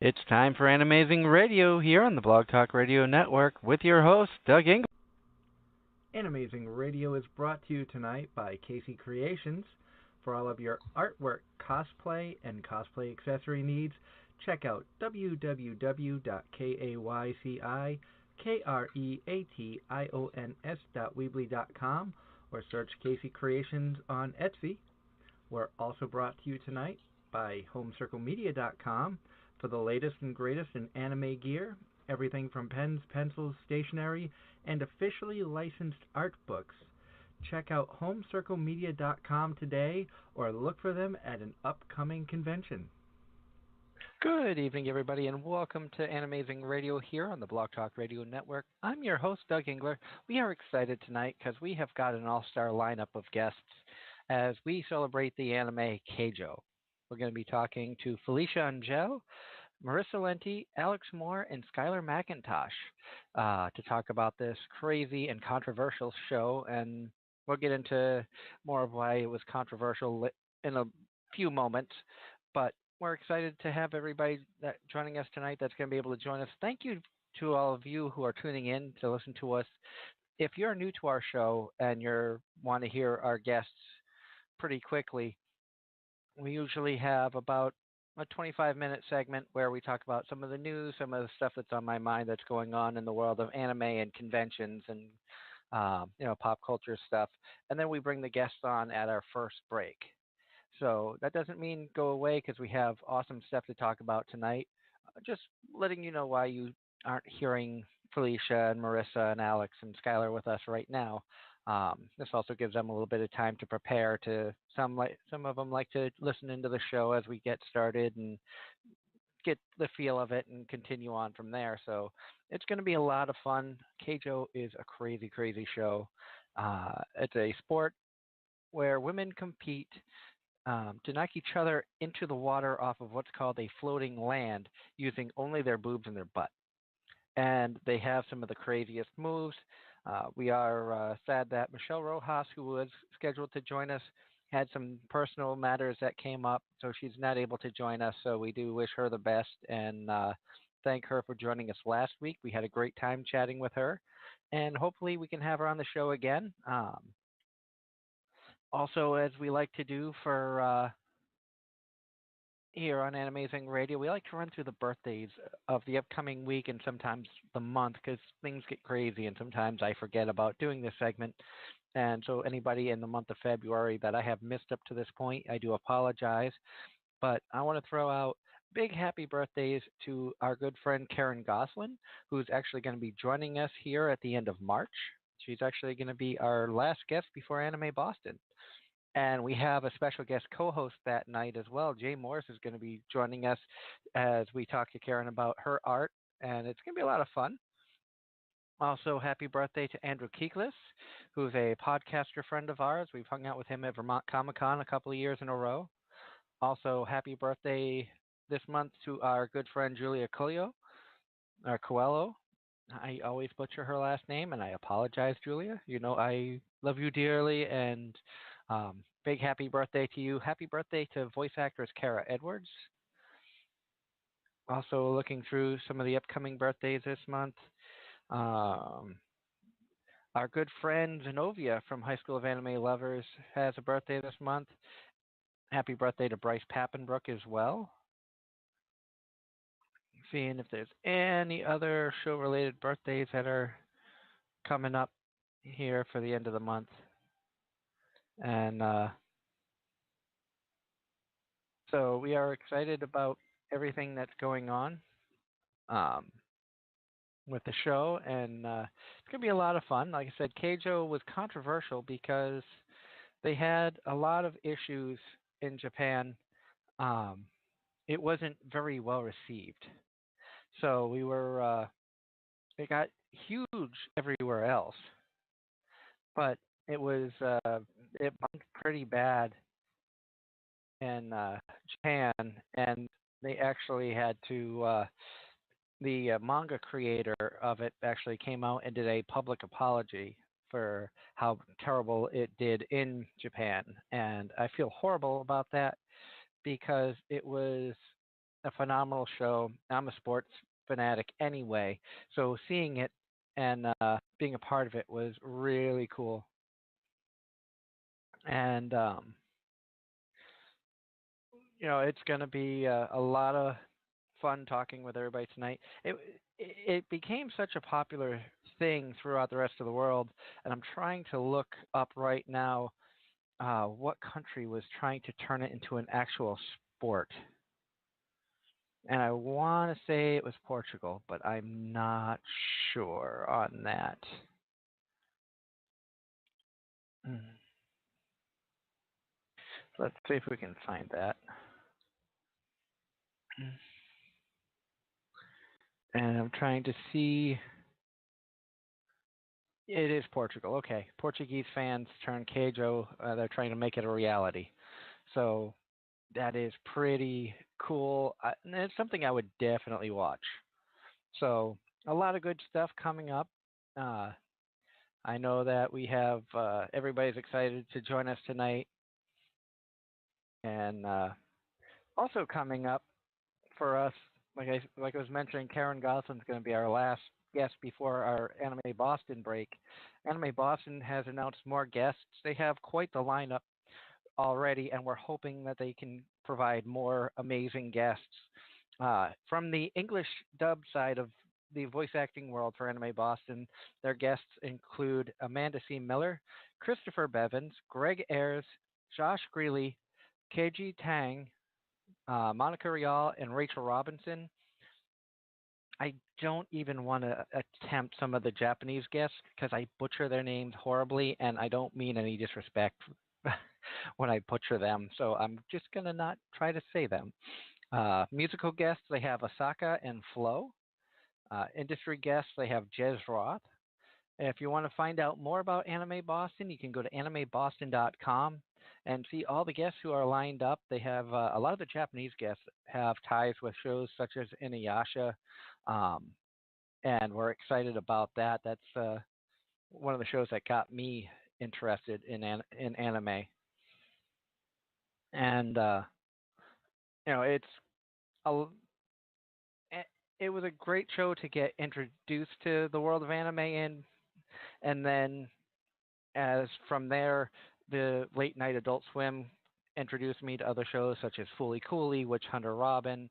It's time for Anime-Zing Radio here on the Blog Talk Radio Network with your host, Doug Engel. Anime-Zing Radio is brought to you tonight by Casey Creations. For all of your artwork, cosplay, and cosplay accessory needs, check out www.kaycreations.weebly.com or search Casey Creations on Etsy. We're also brought to you tonight by HomeCircleMedia.com for the latest and greatest in anime gear, everything from pens, pencils, stationery, and officially licensed art books. Check out HomeCircleMedia.com today or look for them at an upcoming convention. Good evening, everybody, and welcome to Anime-Zing Radio here on the Blog Talk Radio Network. I'm your host, Doug Engler. We are excited tonight because we have got an all-star lineup of guests as we celebrate the anime Keijo. We're going to be talking to Felecia Angelle, Marissa Lenti, Alex Moore, and Skyler Mcintosh to talk about this crazy and controversial show, and we'll get into more of why it was controversial in a few moments, but we're excited to have everybody joining us tonight that's going to be able to join us. Thank you to all of you who are tuning in to listen to us. If you're new to our show and you want to hear our guests pretty quickly, we usually have about a 25-minute segment where we talk about some of the news, some of the stuff that's on my mind that's going on in the world of anime and conventions and pop culture stuff. And then we bring the guests on at our first break. So that doesn't mean go away because we have awesome stuff to talk about tonight. Just letting you know why you aren't hearing Felecia and Marissa and Alex and Skyler with us right now. This also gives them a little bit of time to prepare. Some of them like to listen into the show as we get started and get the feel of it and continue on from there. So it's going to be a lot of fun. Keijo is a crazy, crazy show. It's a sport where women compete to knock each other into the water off of what's called a floating land using only their boobs and their butt. And they have some of the craziest moves. We are sad that Michelle Rojas, who was scheduled to join us, had some personal matters that came up, so she's not able to join us. So we do wish her the best and thank her for joining us last week. We had a great time chatting with her, and hopefully we can have her on the show again. Also, as we like to do for here on Anime-Zing Radio, we like to run through the birthdays of the upcoming week and sometimes the month because things get crazy and sometimes I forget about doing this segment. And so anybody in the month of February that I have missed up to this point, I do apologize. But I want to throw out big happy birthdays to our good friend Karen Goslin, who's actually going to be joining us here at the end of March. She's actually going to be our last guest before Anime Boston. And we have a special guest co-host that night as well. Jay Morris is going to be joining us as we talk to Karen about her art, and it's going to be a lot of fun. Also, happy birthday to Andrew Keeklis, who's a podcaster friend of ours. We've hung out with him at Vermont Comic-Con a couple of years in a row. Also, happy birthday this month to our good friend Julia Coelho. I always butcher her last name, and I apologize, Julia. You know I love you dearly, and big happy birthday to you. Happy birthday to voice actress Kara Edwards. Also looking through some of the upcoming birthdays this month. Our good friend Zenobia from High School of Anime Lovers has a birthday this month. Happy birthday to Bryce Pappenbrook as well. Seeing if there's any other show-related birthdays that are coming up here for the end of the month. And so we are excited about everything that's going on with the show, and it's going to be a lot of fun. Like I said, Keijo was controversial because they had a lot of issues in Japan. It wasn't very well received. So it got huge everywhere else, but it bombed pretty bad in Japan, and they actually had to. The manga creator of it actually came out and did a public apology for how terrible it did in Japan, and I feel horrible about that because it was a phenomenal show. I'm a sports fanatic anyway, so seeing it and being a part of it was really cool. And it's going to be a lot of fun talking with everybody tonight. It became such a popular thing throughout the rest of the world, and I'm trying to look up right now what country was trying to turn it into an actual sport. And I want to say it was Portugal, but I'm not sure on that. Mm. Let's see if we can find that. Mm. And I'm trying to see. It is Portugal. Okay. Portuguese fans turn Keijo. They're trying to make it a reality. So that is pretty cool. And it's something I would definitely watch. So a lot of good stuff coming up. I know that we have everybody's excited to join us tonight. And also coming up for us, like I was mentioning, Karen Goslin's going to be our last guest before our Anime Boston break. Anime Boston has announced more guests. They have quite the lineup already, and we're hoping that they can provide more amazing guests. From the English dub side of the voice acting world for Anime Boston, their guests include Amanda C. Miller, Christopher Bevins, Greg Ayres, Josh Greeley, Keiji Tang, Monica Rial, and Rachel Robinson. I don't even want to attempt some of the Japanese guests because I butcher their names horribly, and I don't mean any disrespect when I butcher them. So I'm just going to not try to say them. Musical guests, they have Asaka and Flo. Industry guests, they have Jez Roth. If you want to find out more about Anime Boston, you can go to animeboston.com and see all the guests who are lined up. They have a lot of the Japanese guests have ties with shows such as Inuyasha, and we're excited about that. That's one of the shows that got me interested in anime. And it's a it was a great show to get introduced to the world of anime in, and then as from there, the late night Adult Swim introduced me to other shows such as Fooly Cooly, Witch Hunter Robin,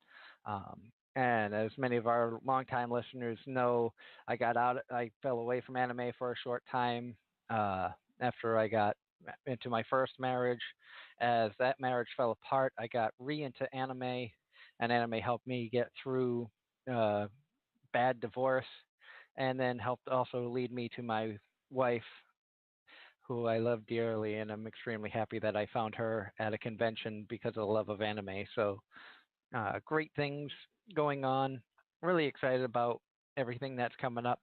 and as many of our longtime listeners know, I fell away from anime for a short time after I got into my first marriage. As that marriage fell apart, I got into anime, and anime helped me get through bad divorce, and then helped also lead me to my wife, who I love dearly, and I'm extremely happy that I found her at a convention because of the love of anime. So, great things going on. Really excited about everything that's coming up.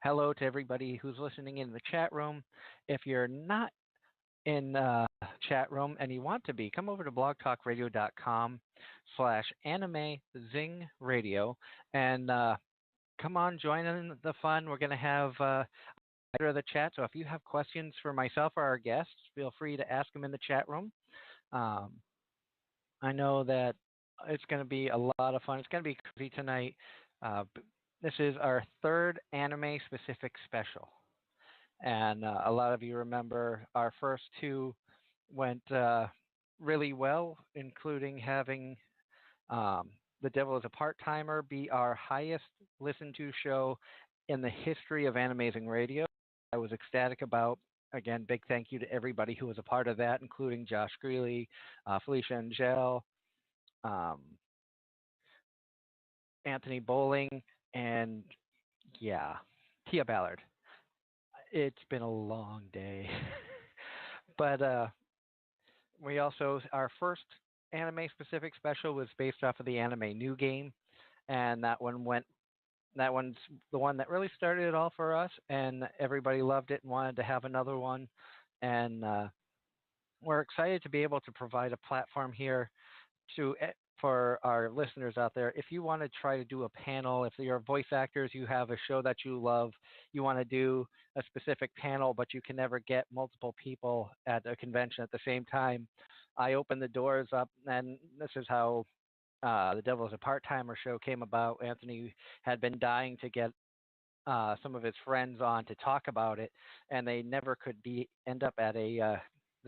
Hello to everybody who's listening in the chat room. If you're not in chat room and you want to be, come over to blogtalkradio.com/Anime-Zing radio and come on, join in the fun. We're going to have of the chat. So if you have questions for myself or our guests, feel free to ask them in the chat room. I know that it's going to be a lot of fun. It's going to be crazy tonight. This is our third anime-specific special. And a lot of you remember our first two went really well, including having The Devil is a Part-Timer be our highest listened to show in the history of Anime-Zing Radio. I was ecstatic about. Again, big thank you to everybody who was a part of that, including Josh Greeley, Felecia Angelle, Anthony Bowling, and Tia Ballard. It's been a long day. But we also, our first anime-specific special was based off of the anime New Game, and that one's the one that really started it all for us, and everybody loved it and wanted to have another one. And we're excited to be able to provide a platform here for our listeners out there. If you want to try to do a panel, if you're voice actors, you have a show that you love, you want to do a specific panel, but you can never get multiple people at a convention at the same time, I open the doors up, and this is how The Devil's a Part-Timer show came about. Anthony had been dying to get some of his friends on to talk about it, and they never could end up at the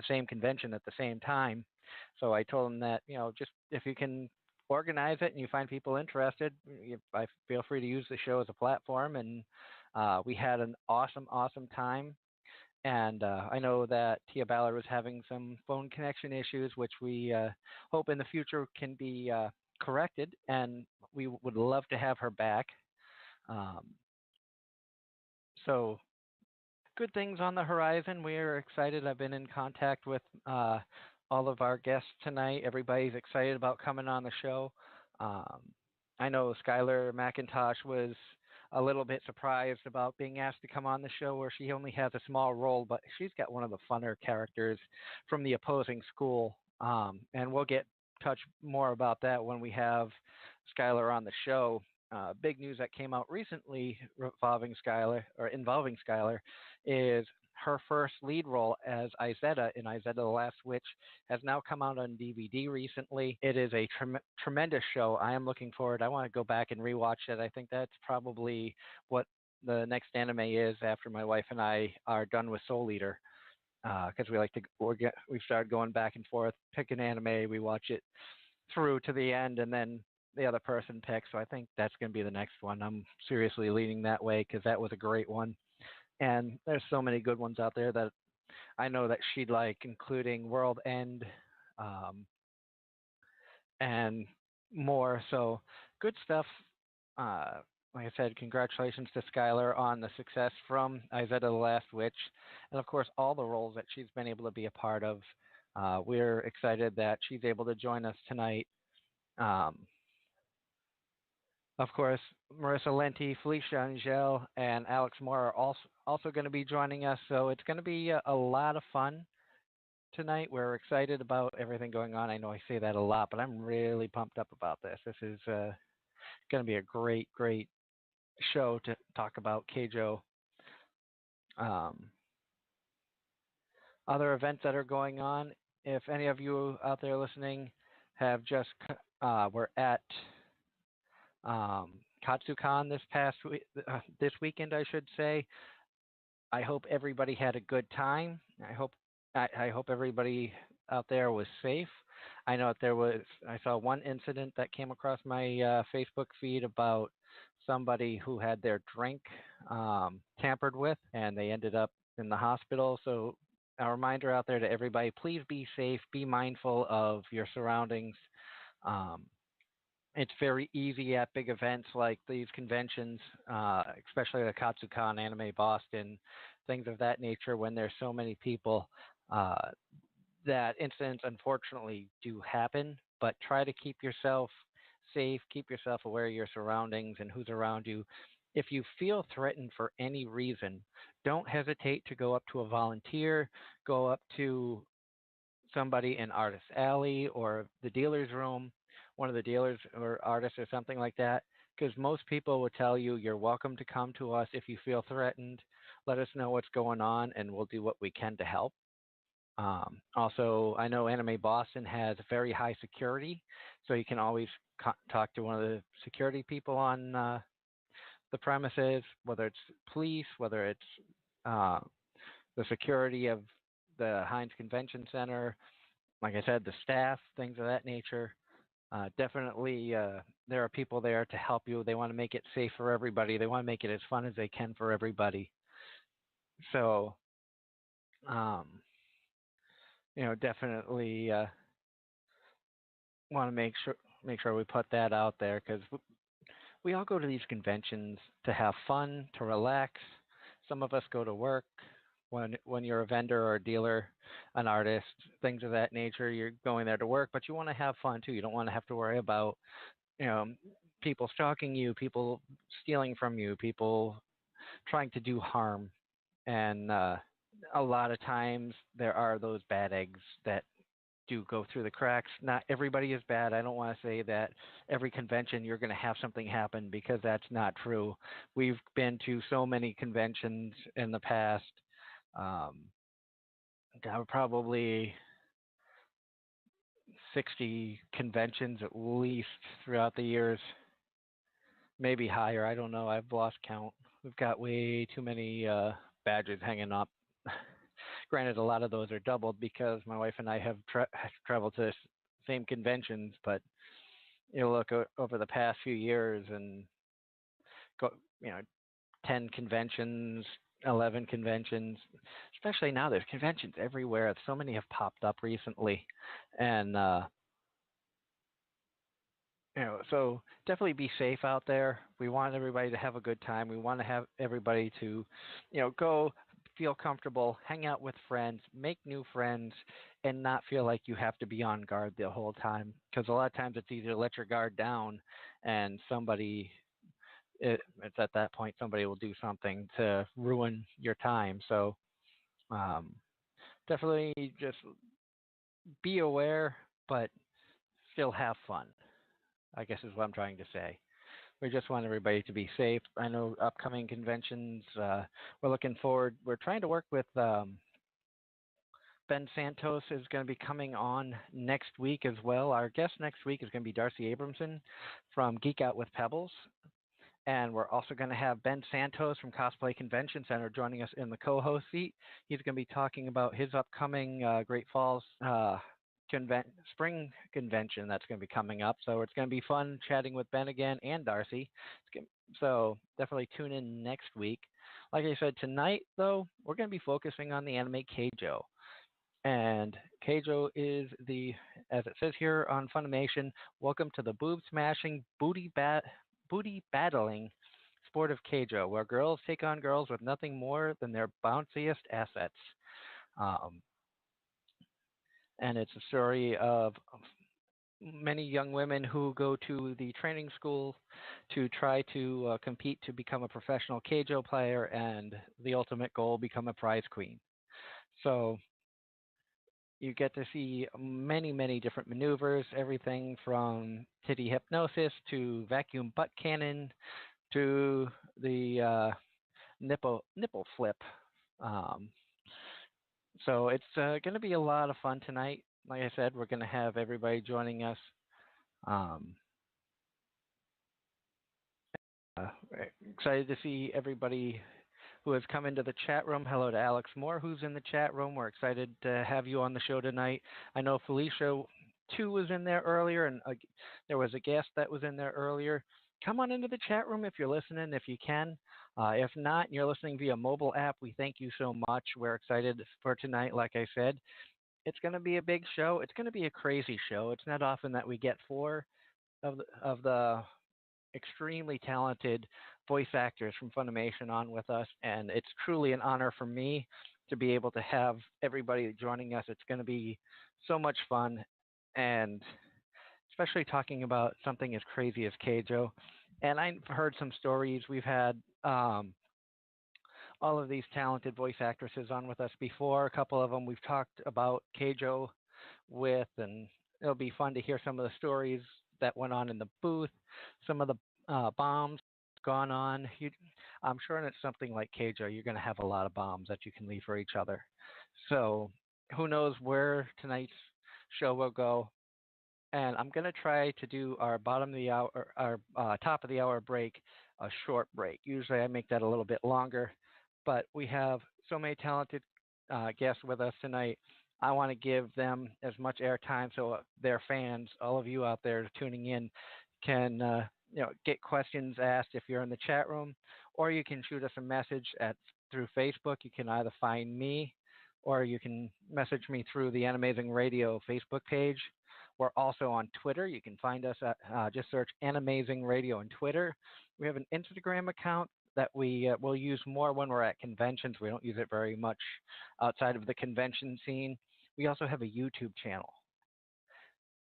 same convention at the same time. So I told him that just if you can organize it and you find people interested, I feel free to use the show as a platform. And we had an awesome time. And I know that Tia Ballard was having some phone connection issues, which we hope in the future can be corrected. And we would love to have her back. Um, so good things on the horizon. We are excited. I've been in contact with all of our guests tonight. Everybody's excited about coming on the show. Um, I know Skyler Mcintosh was a little bit surprised about being asked to come on the show where she only has a small role, but she's got one of the funner characters from the opposing school. And we'll get touch more about that when we have Skyler on the show. Big news that came out recently involving Skyler is her first lead role as Izetta in Izetta the Last Witch has now come out on DVD recently. It is a tremendous show. I am looking forward. I want to go back and rewatch it. I think that's probably what the next anime is after my wife and I are done with Soul Eater. Because we've started going back and forth, pick an anime, we watch it through to the end, and then the other person picks. So I think that's going to be the next one. I'm seriously leaning that way because that was a great one. And there's so many good ones out there that I know that she'd like, including World End and more. So good stuff. Like I said, congratulations to Skyler on the success from Izetta the Last Witch, and of course all the roles that she's been able to be a part of. We're excited that she's able to join us tonight. Of course, Marissa, Lenti, Felecia, Angelle, and Alex Moore are also going to be joining us. So it's going to be a lot of fun tonight. We're excited about everything going on. I know I say that a lot, but I'm really pumped up about this. This is going to be a great show to talk about Keijo. Other events that are going on. If any of you out there listening have just were at KatsuCon this weekend, I should say. I hope everybody had a good time. I hope everybody out there was safe. I know that I saw one incident that came across my Facebook feed about somebody who had their drink tampered with, and they ended up in the hospital. So a reminder out there to everybody: please be safe, be mindful of your surroundings. It's very easy at big events like these conventions, especially the KatsuCon, Anime Boston, things of that nature, when there's so many people, that incidents unfortunately do happen. But try to keep yourself safe, keep yourself aware of your surroundings and who's around you. If you feel threatened for any reason, don't hesitate to go up to a volunteer, go up to somebody in Artist Alley or the dealer's room, one of the dealers or artists or something like that, because most people will tell you you're welcome to come to us if you feel threatened. Let us know what's going on, and we'll do what we can to help. Also, I know Anime Boston has very high security, so you can always talk to one of the security people on the premises, whether it's police, whether it's the security of the Heinz Convention Center, like I said, the staff, things of that nature. Definitely, there are people there to help you. They want to make it safe for everybody. They want to make it as fun as they can for everybody. So, definitely want to make sure we put that out there, because we all go to these conventions to have fun, to relax. Some of us go to work. When you're a vendor or a dealer, an artist, things of that nature, you're going there to work, but you want to have fun too. You don't want to have to worry about, people stalking you, people stealing from you, people trying to do harm. And a lot of times there are those bad eggs that do go through the cracks. Not everybody is bad. I don't want to say that every convention you're going to have something happen, because that's not true. We've been to so many conventions in the past. I would probably 60 conventions at least throughout the years, maybe higher. I don't know. I've lost count. We've got way too many badges hanging up. Granted, a lot of those are doubled because my wife and I have traveled to the same conventions, but you look over the past few years and go, you know, 10 conventions, 11 conventions, especially now there's conventions everywhere. So many have popped up recently. And, so definitely be safe out there. We want everybody to have a good time. We want to have everybody to, go feel comfortable, hang out with friends, make new friends, and not feel like you have to be on guard the whole time. Because a lot of times it's easier to let your guard down and it's at that point somebody will do something to ruin your time. So definitely just be aware, but still have fun, I guess is what I'm trying to say. We just want everybody to be safe. I know upcoming conventions, we're looking forward. We're trying to work with Ben Santos is going to be coming on next week as well. Our guest next week is going to be Darcy Abramson from Geek Out with Pebbles. And we're also going to have Ben Santos from Cosplay Convention Center joining us in the co-host seat. He's going to be talking about his upcoming Great Falls spring convention that's going to be coming up. So it's going to be fun chatting with Ben again and Darcy. So definitely tune in next week. Like I said, tonight, though, we're going to be focusing on the anime Keijo. And Keijo is as it says here on Funimation, welcome to the boob-smashing, booty battling sport of Keijo, where girls take on girls with nothing more than their bounciest assets. And it's a story of many young women who go to the training school to try to compete to become a professional Keijo player, and the ultimate goal, become a prize queen. So you get to see many, many different maneuvers, everything from titty hypnosis to vacuum butt cannon to the nipple flip. So it's going to be a lot of fun tonight. Like I said, we're going to have everybody joining us. Excited to see everybody who has come into the chat room. Hello to Alex Moore, who's in the chat room. We're excited to have you on the show tonight. I know Felecia, too, was in there earlier, and there was a guest that was in there earlier. Come on into the chat room if you're listening, if you can. If not, and you're listening via mobile app, we thank you so much. We're excited for tonight, like I said. It's going to be a big show. It's going to be a crazy show. It's not often that we get four of the extremely talented voice actors from Funimation on with us, and it's truly an honor for me to be able to have everybody joining us. It's going to be so much fun, and especially talking about something as crazy as Keijo. And I've heard some stories. We've had all of these talented voice actresses on with us before. A couple of them we've talked about Keijo with, and it'll be fun to hear some of the stories that went on in the booth, some of the bombs gone on. I'm sure it's something like Keijo, you're going to have a lot of bombs that you can leave for each other. So who knows where tonight's show will go. And I'm going to try to do our bottom of the hour, our top of the hour break, a short break. Usually I make that a little bit longer, but we have so many talented guests with us tonight. I want to give them as much airtime so their fans, all of you out there tuning in, can get questions asked if you're in the chat room, or you can shoot us a message through Facebook. You can either find me, or you can message me through the Anime-Zing Radio Facebook page. We're also on Twitter. You can find us at just search Anime-Zing Radio on Twitter. We have an Instagram account that we will use more when we're at conventions. We don't use it very much outside of the convention scene. We also have a YouTube channel.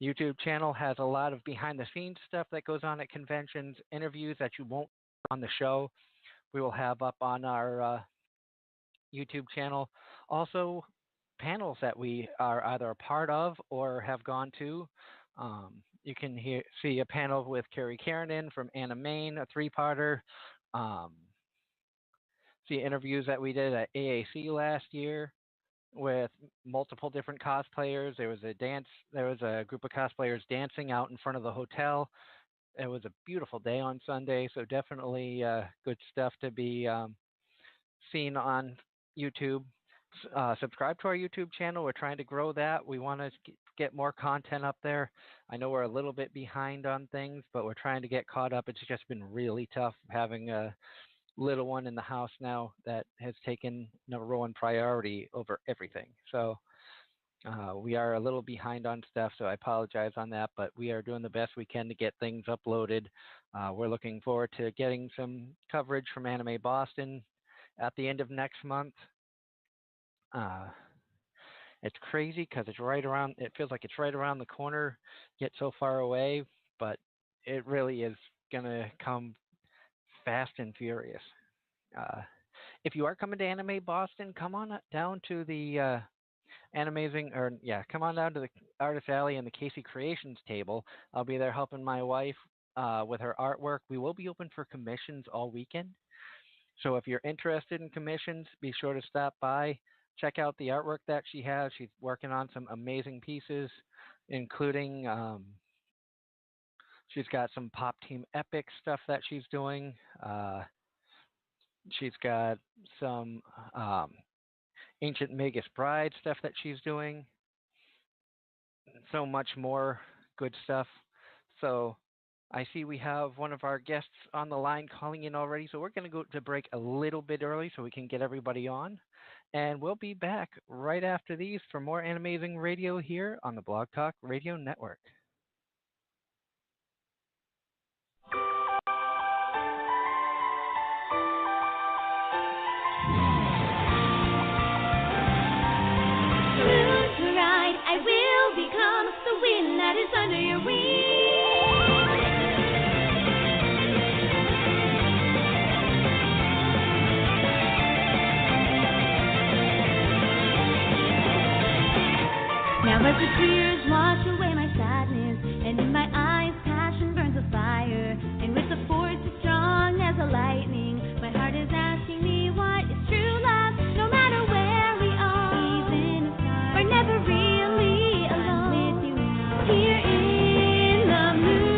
YouTube channel has a lot of behind-the-scenes stuff that goes on at conventions, interviews that you won't on the show. We will have up on our YouTube channel. Also, panels that we are either a part of or have gone to. You can see a panel with Carrie Keranen from Anime-Zing, a three-parter. See interviews that we did at AAC last year. with multiple different cosplayers. There was a group of cosplayers dancing out in front of the hotel. It was a beautiful day on Sunday, so definitely good stuff to be seen on YouTube. Subscribe to our YouTube channel. We're trying to grow that. We want to get more content up there. I know we're a little bit behind on things, but we're trying to get caught up. It's just been really tough having a little one in the house now that has taken number one priority over everything. So we are a little behind on stuff, so I apologize on that, but we are doing the best we can to get things uploaded. We're looking forward to getting some coverage from Anime Boston at the end of next month. It's crazy because it feels like it's right around the corner, yet so far away, but it really is going to come fast and furious. If you are coming to Anime Boston, come on down to the Anime-Zing, come on down to the Artist Alley and the Casey Creations table. I'll be there helping my wife with her artwork. We will be open for commissions all weekend. So if you're interested in commissions, be sure to stop by. Check out the artwork that she has. She's working on some amazing pieces, including she's got some Pop Team Epic stuff that she's doing. She's got some Ancient Magus Bride stuff that she's doing. So much more good stuff. So I see we have one of our guests on the line calling in already. So we're going to go to break a little bit early so we can get everybody on. And we'll be back right after these for more Anime-Zing Radio here on the Blog Talk Radio Network. I will become the wind that is under your wings. Now as the tears wash away my sadness, and in my eyes passion burns a fire, and with the force as strong as a lightning, my heart is asking me what is true love, no matter where we are, even if we're never really alone, I'm with you now, here in the moonlight.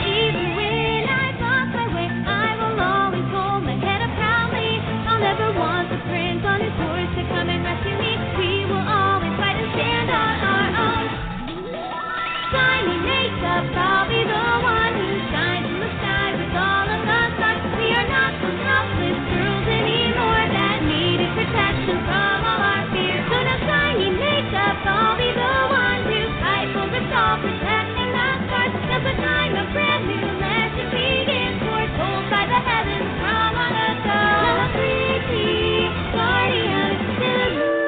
Even when I've lost my way, I will always hold my head up proudly. I'll never want the prince on his horse to come and rescue me. We will always fight and stand on our own. Shiny makeup, I'll be the one who shines in the sky with all of the stars. We are not those helpless girls anymore that needed protection from all our fears. So now shiny makeup, I'll be the one to fight for us all, protecting the stars. Now's the time of brand new legend begins. We're told by the heavens from long ago. The pretty guardian of the moon.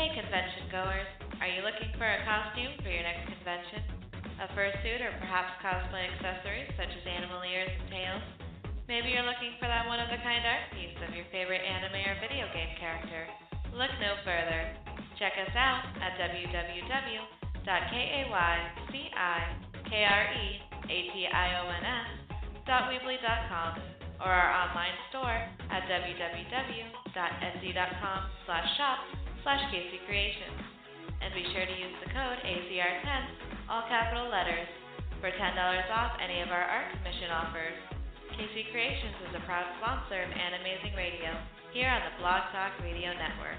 Hey convention goers, are you looking for a costume for your next convention? A fursuit or perhaps cosplay accessories such as animal ears and tails? Maybe you're looking for that one-of-a-kind art piece of your favorite anime or video game character. Look no further. Check us out at www.kaycreations.weebly.com or our online store at www.etsy.com/shop/KC And be sure to use the code AZR10, all capital letters, for $10 off any of our art commission offers. KC Creations is a proud sponsor of Anime-Zing Radio here on the Blog Talk Radio Network.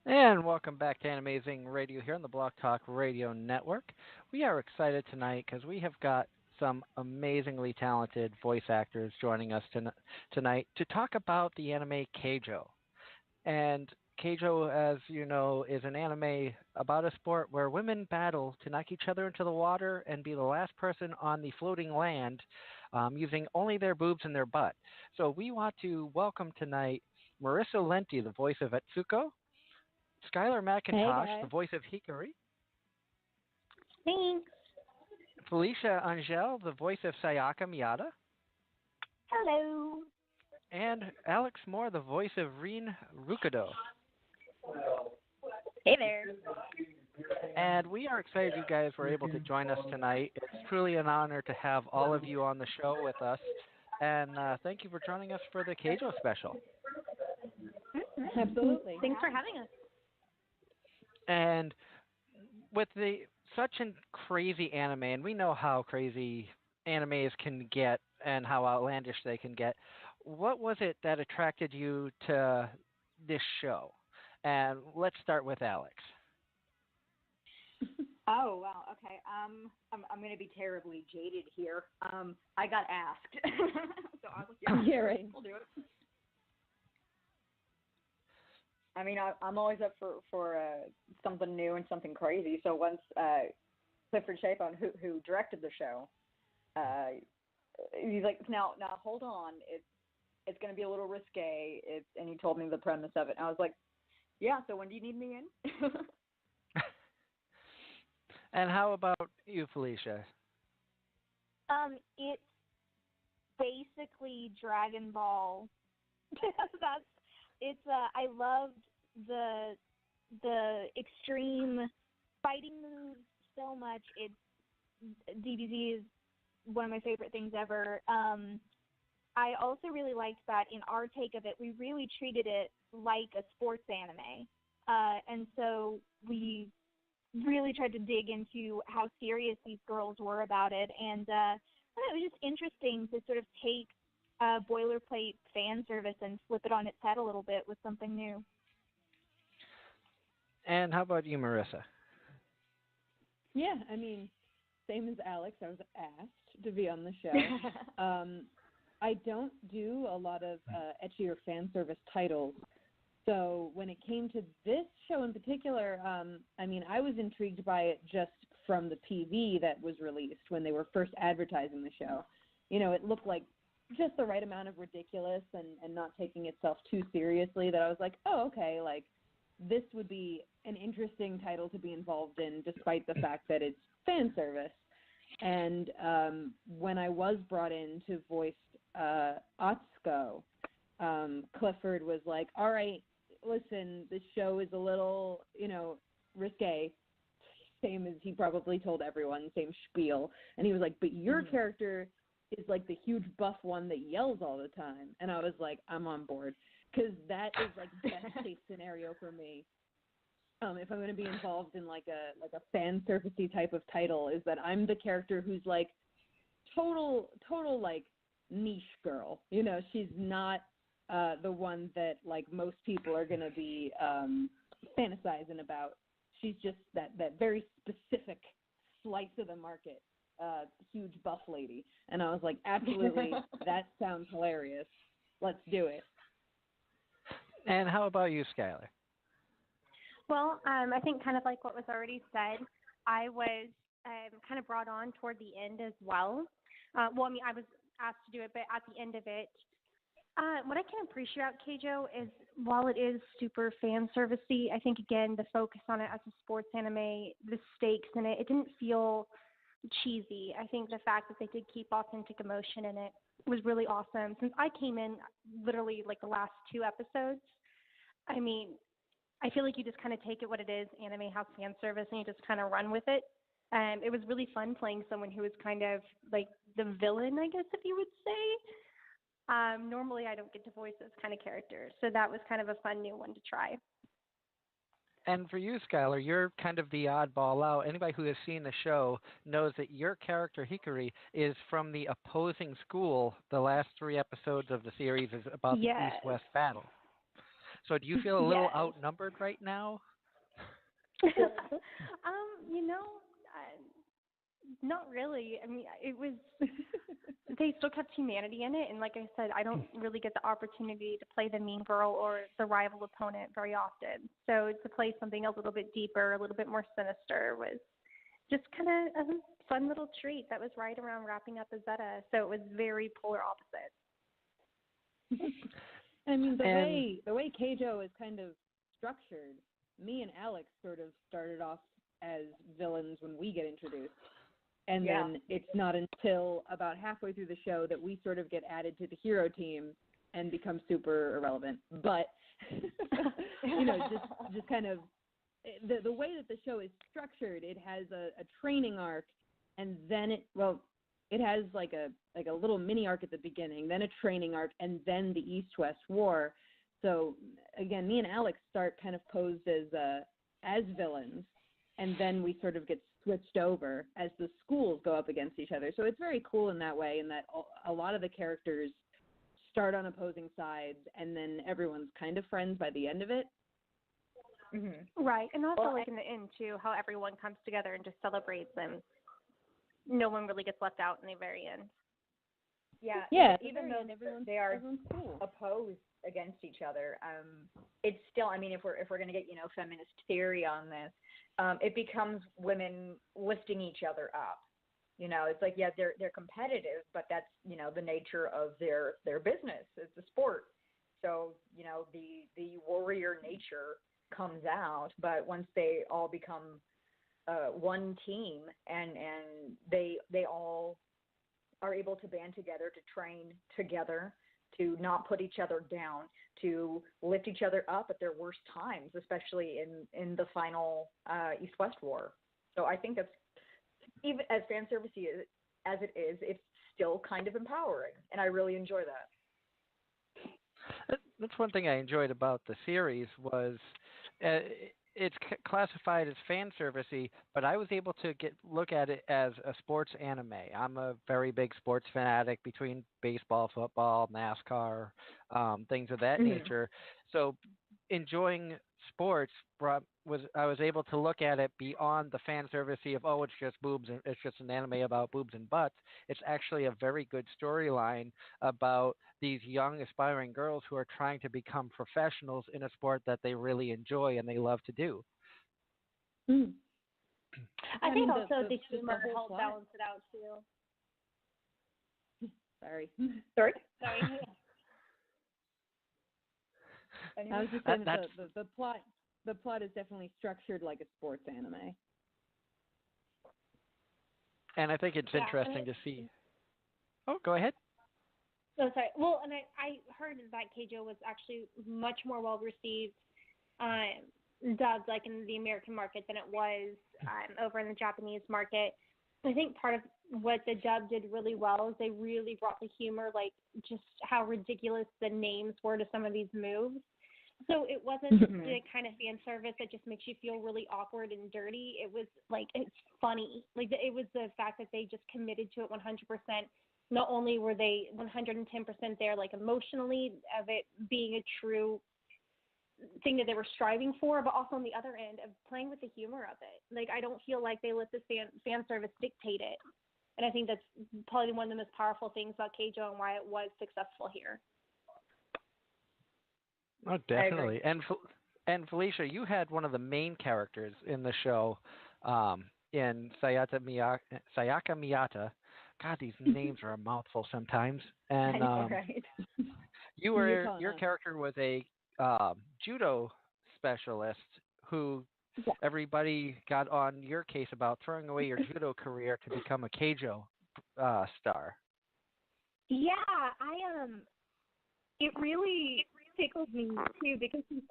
And welcome back to Anime-Zing Radio here on the Blog Talk Radio Network. We are excited tonight because we have got some amazingly talented voice actors joining us tonight to talk about the anime Keijo. And Keijo, as you know, is an anime about a sport where women battle to knock each other into the water and be the last person on the floating land using only their boobs and their butt. So we want to welcome tonight Marissa Lenti, the voice of Etsuko, Skyler Mcintosh, the voice of Hikari. Thanks. Felecia Angelle, the voice of Sayaka Miyata. Hello. And Alex Moore, the voice of Rin Rukudo. Hey there. And we are excited you guys were able to join us tonight. It's truly an honor to have all of you on the show with us. And thank you for joining us for the Keijo special. Absolutely. Thanks for having us. And with such a crazy anime, and we know how crazy animes can get and how outlandish they can get, what was it that attracted you to this show? And let's start with Alex. Oh, wow. Okay. I'm going to be terribly jaded here. I got asked. So I was like, yeah, right. We'll do it. I mean, I'm always up for something new and something crazy. So once Clifford Chapon, who directed the show, he's like, now hold on, it's going to be a little risque. And he told me the premise of it. And I was like, yeah. So when do you need me in? And how about you, Felecia? It's basically Dragon Ball. I loved the extreme fighting moves so much. DBZ is one of my favorite things ever. I also really liked that in our take of it, we really treated it like a sports anime. And so we really tried to dig into how serious these girls were about it. And it was just interesting to sort of take boilerplate fan service and flip it on its head a little bit with something new. And how about you, Marissa? Yeah, I mean, same as Alex. I was asked to be on the show. I don't do a lot of ecchi or fan service titles. So when it came to this show in particular, I mean, I was intrigued by it just from the PV that was released when they were first advertising the show. You know, it looked like just the right amount of ridiculous and not taking itself too seriously that I was like, oh, okay, like this would be an interesting title to be involved in despite the fact that it's fan service. And when I was brought in to voice Atsuko, Clifford was like, all right, listen, this show is a little, risque. same as he probably told everyone, same spiel. And he was like, but your character is like the huge buff one that yells all the time. And I was like, I'm on board. Because that is like best case scenario for me. If I'm going to be involved in like a fan surfacey type of title, is that I'm the character who's like total like niche girl. You know, she's not the one that like most people are going to be fantasizing about. She's just that very specific slice of the market, huge buff lady. And I was like, absolutely, that sounds hilarious. Let's do it. And how about you, Skyler? Well, I think kind of like what was already said, I was kind of brought on toward the end as well. I mean, I was asked to do it, but at the end of it, what I can appreciate about Keijo is while it is super fan servicey, I think again the focus on it as a sports anime, the stakes in it, it didn't feel cheesy. I think the fact that they did keep authentic emotion in it was really awesome. Since I came in literally like the last 2 episodes, I mean, I feel like you just kind of take it what it is, anime house fan service, and you just kind of run with it. It was really fun playing someone who was kind of like the villain, I guess, if you would say. Normally I don't get to voice those kind of characters, so that was kind of a fun new one to try. And for you, Skyler, you're kind of the oddball out. Anybody who has seen the show knows that your character, Hikari, is from the opposing school. The last 3 episodes of the series is about the East-West battle. So do you feel a little outnumbered right now? You know, not really. I mean, it was, they still kept humanity in it. And like I said, I don't really get the opportunity to play the mean girl or the rival opponent very often. So to play something a little bit deeper, a little bit more sinister was just kind of a fun little treat that was right around wrapping up AZR. So it was very polar opposite. I mean, the way Keijo is kind of structured, me and Alex sort of started off as villains when we get introduced. And then it's not until about halfway through the show that we sort of get added to the hero team and become super irrelevant. But, you know, just kind of the way that the show is structured, it has a training arc, and then it has like a little mini arc at the beginning, then a training arc, and then the East-West War. So again, me and Alex start kind of posed as villains, and then we sort of get switched over as the schools go up against each other. So it's very cool in that way, in that a lot of the characters start on opposing sides, and then everyone's kind of friends by the end of it. Mm-hmm. Right, and also like in the end too, how everyone comes together and just celebrates, and no one really gets left out in the very end. Yeah. Even though they are opposed against each other, it's still. I mean, if we're going to get feminist theory on this, it becomes women lifting each other up. You know, it's like they're competitive, but that's the nature of their business. It's a sport, so the warrior nature comes out. But once they all become one team, and they all are able to band together, to train together, to not put each other down, to lift each other up at their worst times, especially in the final East-West War. So I think that's, even as fan servicey as it is, it's still kind of empowering, and I really enjoy that. That's one thing I enjoyed about the series was it's classified as fan servicey, but I was able to look at it as a sports anime. I'm a very big sports fanatic between baseball, football, NASCAR, things of that nature. So enjoying sports I was able to look at it beyond the fan servicey of, it's just boobs and it's just an anime about boobs and butts. It's actually a very good storyline about these young aspiring girls who are trying to become professionals in a sport that they really enjoy and they love to do. I think also the humor helped balance it out too. Sorry. I was just saying the plot is definitely structured like a sports anime. And I think it's interesting to see. Oh, go ahead. Oh, sorry. Well, and I heard that Keijo was actually much more well received dubbed like in the American market than it was over in the Japanese market. I think part of what the dub did really well is they really brought the humor, like just how ridiculous the names were to some of these moves. So it wasn't the kind of fan service that just makes you feel really awkward and dirty. It was like, it's funny. Like it was the fact that they just committed to it 100%. Not only were they 110% there, like emotionally, of it being a true thing that they were striving for, but also on the other end of playing with the humor of it. Like I don't feel like they let the fan service dictate it. And I think that's probably one of the most powerful things about Keijo and why it was successful here. Oh, definitely. And Felecia, you had one of the main characters in the show, in Sayaka Miyata. God, these names are a mouthful sometimes. And right. your character was a judo specialist who everybody got on your case about throwing away your judo career to become a Keijo star. Yeah, it really tickles me too because she's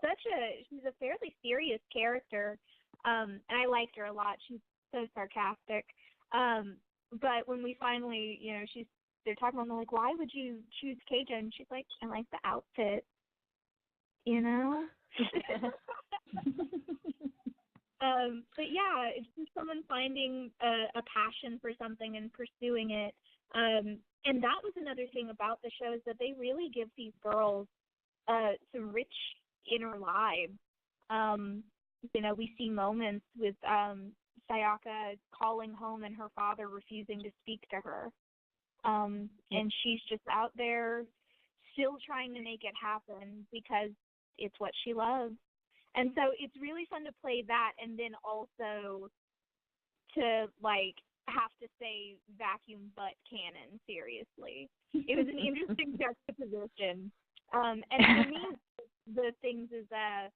a fairly serious character, and I liked her a lot. She's so sarcastic. But when we finally, they're talking about, like, why would you choose Keijo? And she's like, I like the outfit, But yeah, it's just someone finding a passion for something and pursuing it. And that was another thing about the show is that they really give these girls some rich inner lives. We see moments with Sayaka calling home and her father refusing to speak to her. And she's just out there still trying to make it happen because it's what she loves. And so it's really fun to play that and then also to, have to say vacuum butt cannon, seriously. It was an interesting juxtaposition. And for me, the things is I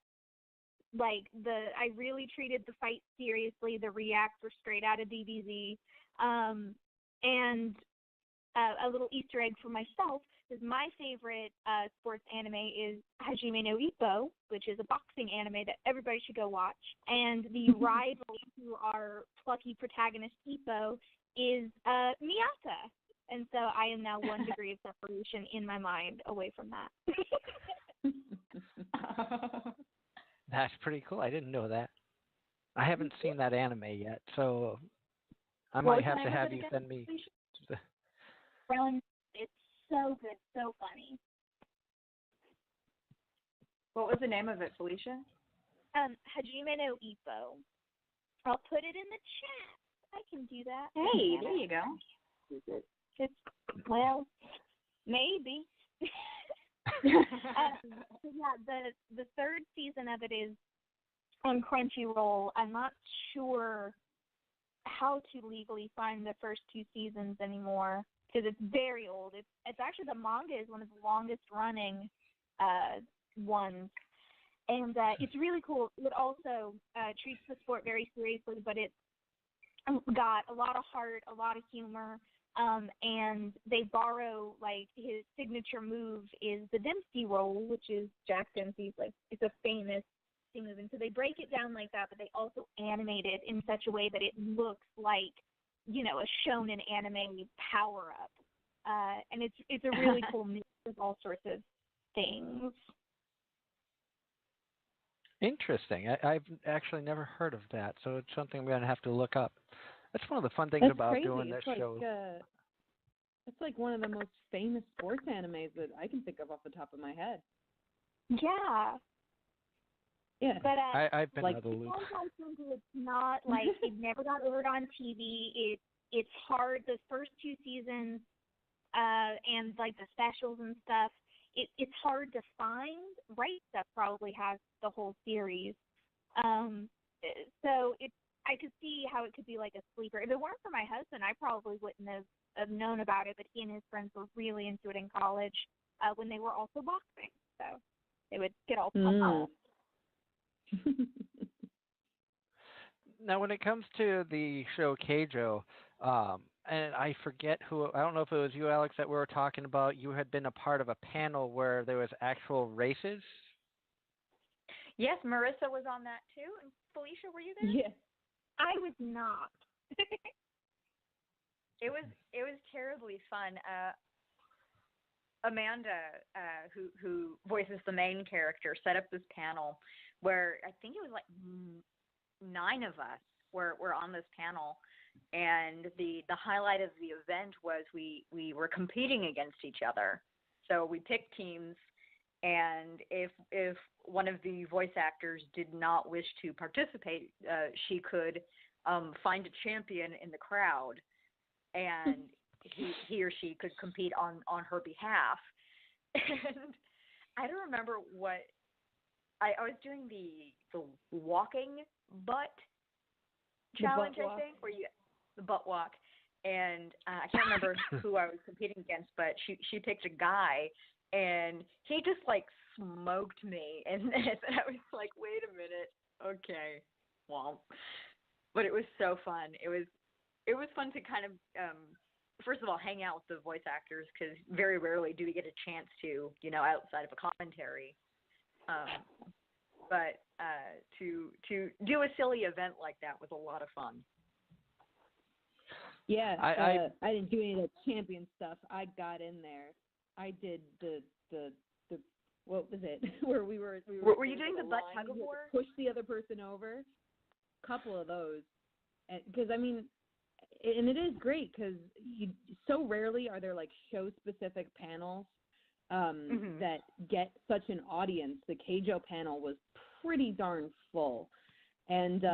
really treated the fight seriously. The reacts were straight out of DBZ. And a little Easter egg for myself is my favorite sports anime is Hajime no Ippo, which is a boxing anime that everybody should go watch. And the rival to our plucky protagonist Ippo is Miyata. And so I am now 1 degree of separation in my mind away from that. That's pretty cool. I didn't know that. I haven't seen that anime yet, so I might have to have you send me. It's so good, so funny. What was the name of it, Felecia? Hajime no Ippo. I'll put it in the chat. I can do that. Hey, there you go. It's, maybe. The third season of it is on Crunchyroll. I'm not sure how to legally find the first 2 seasons anymore because it's very old. It's actually, the manga is one of the longest running ones, and it's really cool. It also treats the sport very seriously, but it's got a lot of heart, a lot of humor. And they borrow, his signature move is the Dempsey roll, which is Jack Dempsey's, it's a famous thing move. And so they break it down like that, but they also animate it in such a way that it looks like, a shonen anime power-up. And it's a really cool mix of all sorts of things. Interesting. I've actually never heard of that, so it's something we're going to have to look up. That's one of the fun things about crazy. doing this show. It's like one of the most famous sports animes that I can think of off the top of my head. Yeah. Yeah. But I've been out of the loop. It's not it never got aired on TV. It's hard. The first 2 seasons and the specials and stuff. It's hard to find. Right Stuff probably has the whole series. So I could see how it could be like a sleeper. If it weren't for my husband, I probably wouldn't have known about it, but he and his friends were really into it in college when they were also boxing. So they would get all pumped up. Now, when it comes to the show Keijo, and I forget I don't know if it was you, Alex, that we were talking about, you had been a part of a panel where there was actual races? Yes, Marissa was on that too. And Felecia, were you there? Yes. I was not. It was terribly fun. Amanda, who voices the main character, set up this panel where I think it was like 9 of us were on this panel, and the highlight of the event was we were competing against each other. So we picked teams, and if one of the voice actors did not wish to participate, she could find a champion in the crowd, and he or she could compete on her behalf. And I don't remember what I was doing the walking butt challenge, I think, where the butt walk, and I can't remember who I was competing against, but she picked a guy, and he just like smoked me, and I was like, wait a minute, okay, well, but it was so fun. It was fun to kind of first of all hang out with the voice actors, because very rarely do we get a chance to, outside of a commentary. But to do a silly event like that was a lot of fun. Yeah, I didn't do any of the champion stuff. I got in there. I did the what was it? Where we were you doing the butt tug of war? Push the other person over. Couple of those, because I mean, and it is great because so rarely are there like show specific panels that get such an audience. The Keijo panel was pretty darn full, and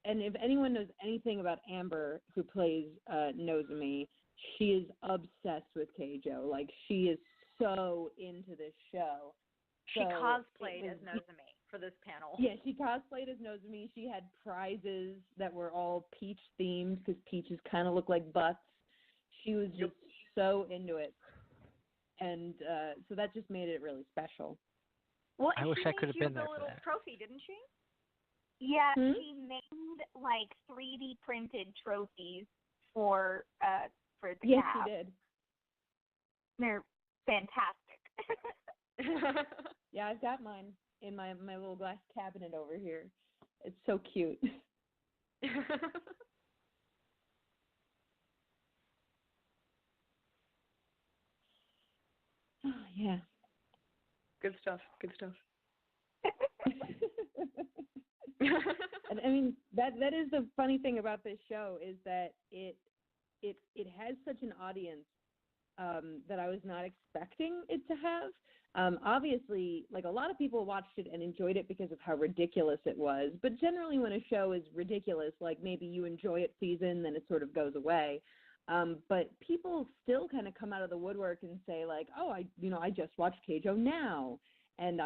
and if anyone knows anything about Amber, who plays Nozomi, she is obsessed with Keijo. Like, she is so into this show. She cosplayed as Nozomi for this panel. Yeah, she cosplayed as Nozomi. She had prizes that were all Peach themed, because peaches kind of look like butts. She was just so into it. And so that just made it really special. Well, I wish I could have been there for for little that. trophy, didn't she? Yeah, she made like 3D printed trophies for the Yes, cast. she did. They're fantastic. Yeah, I've got mine in my little glass cabinet over here. It's so cute. Oh, yeah. Good stuff. And I mean, that is the funny thing about this show, is that it has such an audience that I was not expecting it to have. Obviously, like, a lot of people watched it and enjoyed it because of how ridiculous it was. But generally, when a show is ridiculous, like, maybe you enjoy it season, then it sort of goes away. But people still kind of come out of the woodwork and say, like, oh, I just watched Keijo now, and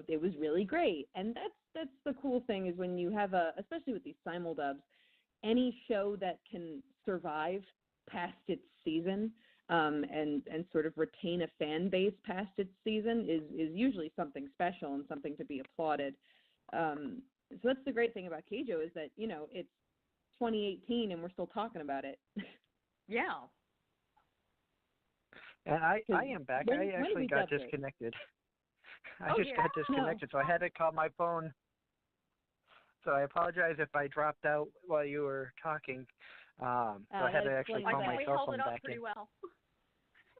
it was really great. And that's the cool thing, is when you have especially with these simuldubs, any show that can survive past its season, and sort of retain a fan base past its season is usually something special and something to be applauded. So that's the great thing about Keijo, is that, it's 2018 and we're still talking about it. Yeah. And I am back. I actually got disconnected. I got disconnected, so I had to call my phone. So I apologize if I dropped out while you were talking. So I had to actually call my cell phone back in. Well.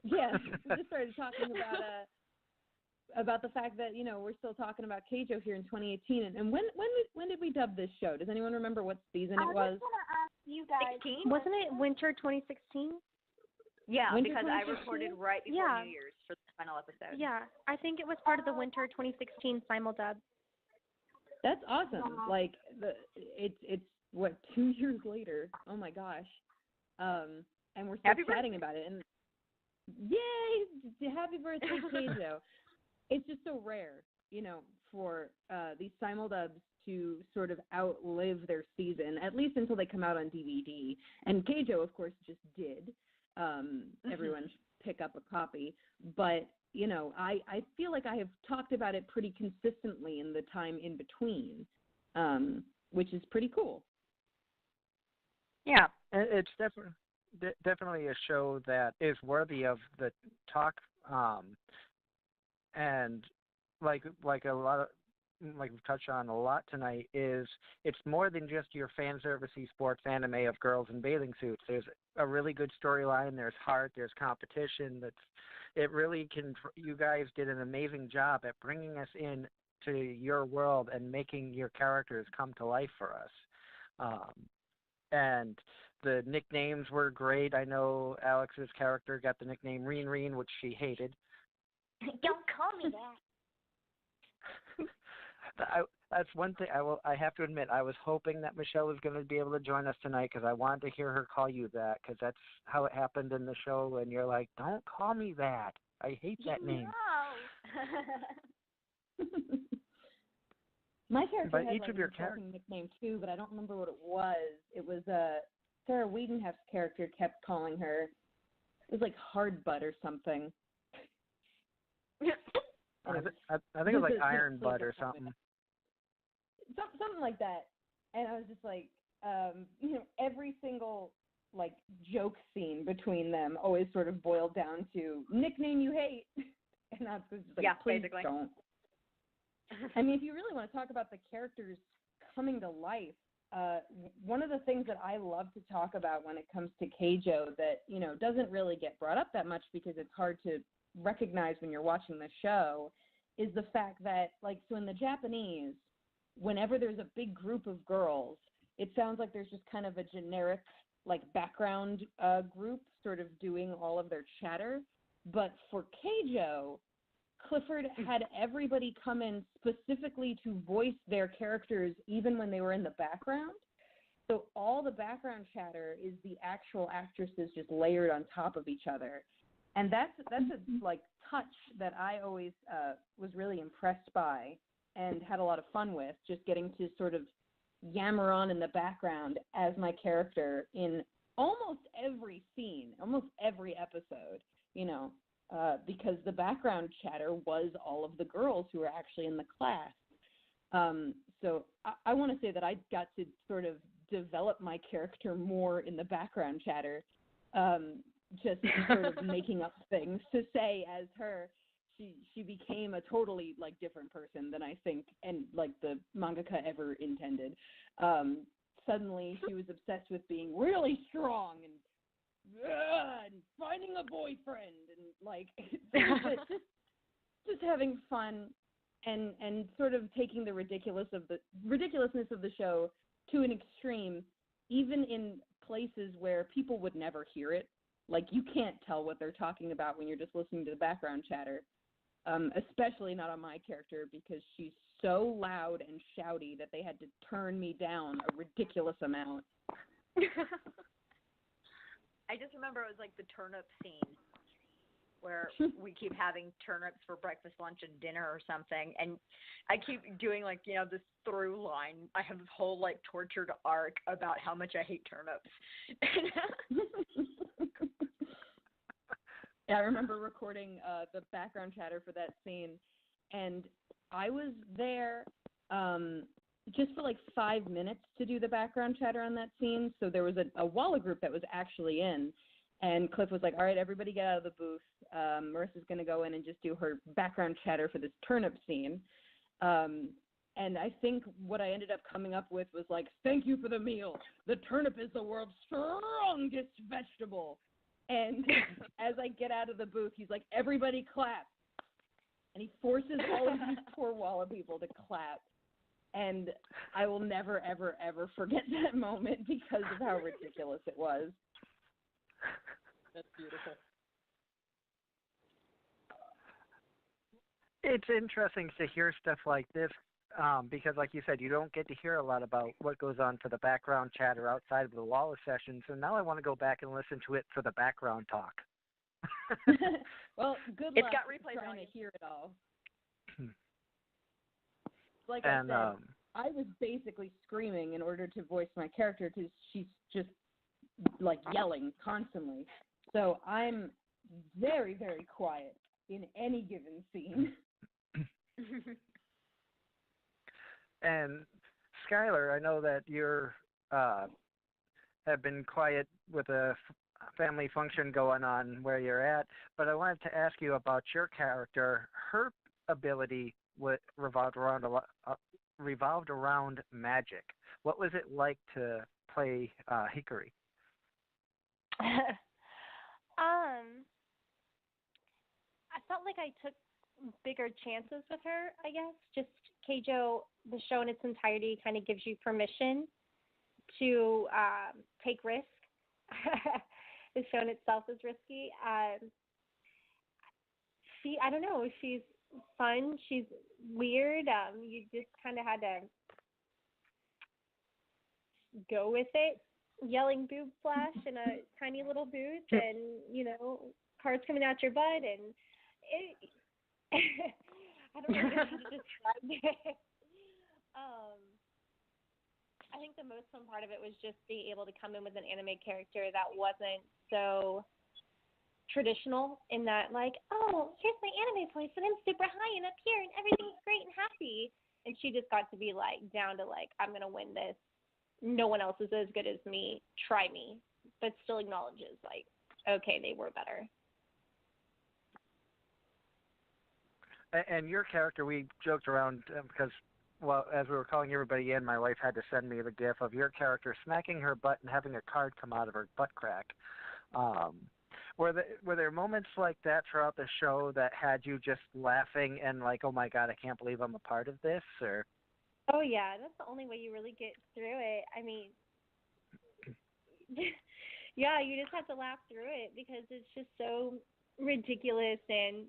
Yeah, we just started talking about the fact that, we're still talking about Keijo here in 2018. And when did we dub this show? Does anyone remember what season it was? I was going to ask you guys. 16? Wasn't it winter 2016? Yeah, Winter because 2016? I recorded right before New Year's for the final episode. Yeah, I think it was part of the winter 2016 simuldub. That's awesome. Like, it's what, 2 years later? Oh my gosh. And we're still chatting about it. And yay! Happy birthday, Keijo. It's just so rare, for these simuldubs to sort of outlive their season, at least until they come out on DVD. And Keijo, of course, just did. Everyone should pick up a copy. But, I feel like I have talked about it pretty consistently in the time in between, which is pretty cool. Yeah. It's definitely a show that is worthy of the talk. And like a lot of like we've touched on a lot tonight, is it's more than just your fan servicey sports anime of girls in bathing suits. There's a really good storyline. There's heart. There's competition. It really can. You guys did an amazing job at bringing us in to your world and making your characters come to life for us. And the nicknames were great. I know Alex's character got the nickname Reen Reen, which she hated. Don't call me that. That's one thing I have to admit. I was hoping that Michelle was going to be able to join us tonight because I wanted to hear her call you that, because that's how it happened in the show. And you're like, "Don't call me that. I hate that name." No. My character But had each like of your an insulting nickname too, but I don't remember what it was. It was Sarah Wiedenheft's character kept calling her. It was like hard butt or something. I think it was like Iron Butt or something. Something like that. And I was just like, every single like joke scene between them always sort of boiled down to nickname you hate. And I was just like, please basically. don't. I mean, if you really want to talk about the characters coming to life, one of the things that I love to talk about when it comes to Keijo that, doesn't really get brought up that much because it's hard to recognize when you're watching the show is the fact that, so in the Japanese, whenever there's a big group of girls, it sounds like there's just kind of a generic, background group sort of doing all of their chatter. But for Keijo, Clifford had everybody come in specifically to voice their characters even when they were in the background. So all the background chatter is the actual actresses just layered on top of each other. And that's a touch that I always was really impressed by and had a lot of fun with, just getting to sort of yammer on in the background as my character in almost every scene, almost every episode, because the background chatter was all of the girls who were actually in the class. So I want to say that I got to sort of develop my character more in the background chatter, just sort of making up things to say as her. She became a totally different person than I think and the mangaka ever intended. Suddenly she was obsessed with being really strong and finding a boyfriend and just having fun and sort of taking the ridiculousness of the show to an extreme, even in places where people would never hear it. You can't tell what they're talking about when you're just listening to the background chatter, especially not on my character because she's so loud and shouty that they had to turn me down a ridiculous amount. I just remember it was the turnip scene where we keep having turnips for breakfast, lunch, and dinner or something. And I keep doing this through line. I have this whole tortured arc about how much I hate turnips. I remember recording the background chatter for that scene, and I was there just for 5 minutes to do the background chatter on that scene. So there was a Walla group that was actually in, and Cliff was like, all right, everybody get out of the booth. Marissa's going to go in and just do her background chatter for this turnip scene. And I think what I ended up coming up with was thank you for the meal. The turnip is the world's strongest vegetable. And as I get out of the booth, he's like, everybody clap. And he forces all of these poor Walla people to clap. And I will never, ever, ever forget that moment because of how ridiculous it was. That's beautiful. It's interesting to hear stuff like this because, like you said, you don't get to hear a lot about what goes on for the background chatter outside of the Walla session. So now I want to go back and listen to it for the background talk. Well, good luck. It's got replay trying to hear it all. I said, I was basically screaming in order to voice my character because she's just yelling constantly. So I'm very, very quiet in any given scene. And Skyler, I know that you're have been quiet with a family function going on where you're at, but I wanted to ask you about your character, her ability revolved around magic. What was it like to play Hikari? I felt like I took bigger chances with her, I guess. Just Keijo, the show in its entirety kind of gives you permission to take risk. The show in itself is risky. I don't know, she's fun, she's weird. You just kind of had to go with it. Yelling boob flash in a tiny little booth, and cards coming out your butt, and I don't know how to describe it. I think the most fun part of it was just being able to come in with an anime character that wasn't so traditional in that, like, oh, here's my anime voice, and I'm super high and up here, and everything's great and happy. And she just got to be, like, down to, like, I'm going to win this. No one else is as good as me. Try me. But still acknowledges, like, okay, they were better. And your character, we joked around because, well, as we were calling everybody in, my wife had to send me the gif of your character smacking her butt and having a card come out of her butt crack. Were there moments like that throughout the show that had you just laughing and like, oh my God, I can't believe I'm a part of this? Or oh yeah, that's the only way you really get through it. I mean, yeah, you just have to laugh through it because it's just so ridiculous. And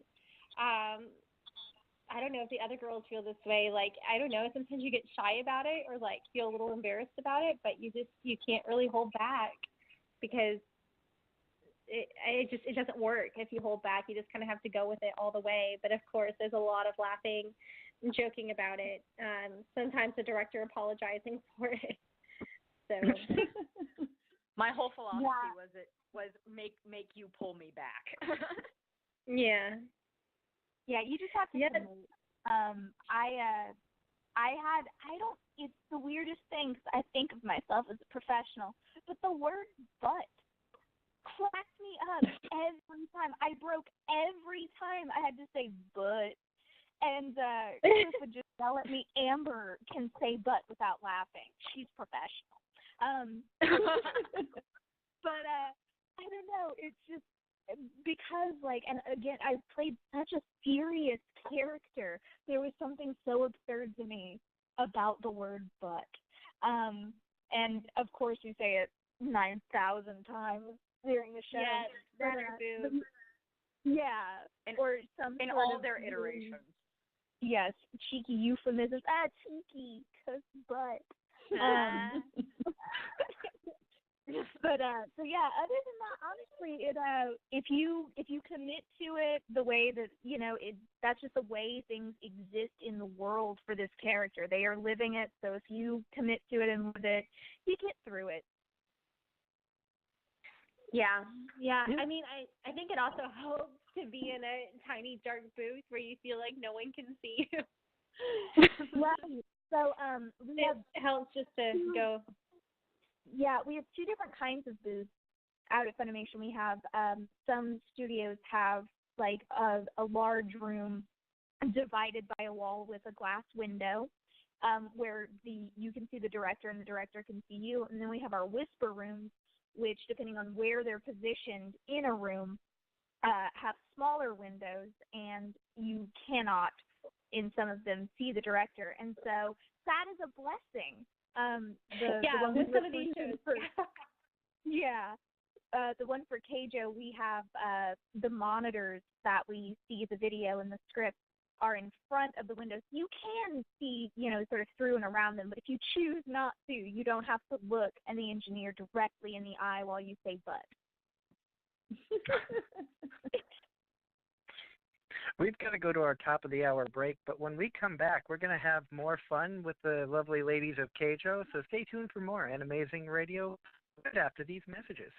I don't know if the other girls feel this way. Like, I don't know, sometimes you get shy about it or like feel a little embarrassed about it, but you can't really hold back because it doesn't work if you hold back. You just kind of have to go with it all the way. But of course, there's a lot of laughing and joking about it. Sometimes the director apologizing for it. So my whole philosophy was make you pull me back. Yeah. Yeah, you just have to commit. It's the weirdest thing 'cause I think of myself as a professional, but the word butt cracked me up every time. I broke every time I had to say butt. And Chris would just yell at me, Amber can say butt without laughing. She's professional. But I don't know. It's just because, like, and again, I played such a serious character. There was something so absurd to me about the word butt. And, of course, you say it 9,000 times during the show. Yes, rather boob. Yeah. Or some in sort all of their iterations. Yes, cheeky euphemisms. Cheeky, 'cause butt. But so yeah, other than that, honestly, if you commit to it the way that that's just the way things exist in the world for this character. They are living it, so if you commit to it and live it, you get through it. Yeah. I mean, I think it also helps to be in a tiny dark booth where you feel like no one can see you. Right. So it helps just to go. Yeah, we have two different kinds of booths out at Funimation. We have some studios have like a large room divided by a wall with a glass window where you can see the director and the director can see you. And then we have our whisper rooms, which, depending on where they're positioned in a room, have smaller windows, and you cannot, in some of them, see the director. And so that is a blessing. With some of these shows. The one for Keijo, we have the monitors that we see the video and the script are in front of the windows. You can see, sort of through and around them, but if you choose not to, you don't have to look at the engineer directly in the eye while you say butt. We've got to go to our top of the hour break, but when we come back, we're going to have more fun with the lovely ladies of Keijo, so stay tuned for more Anime-Zing Radio right after these messages.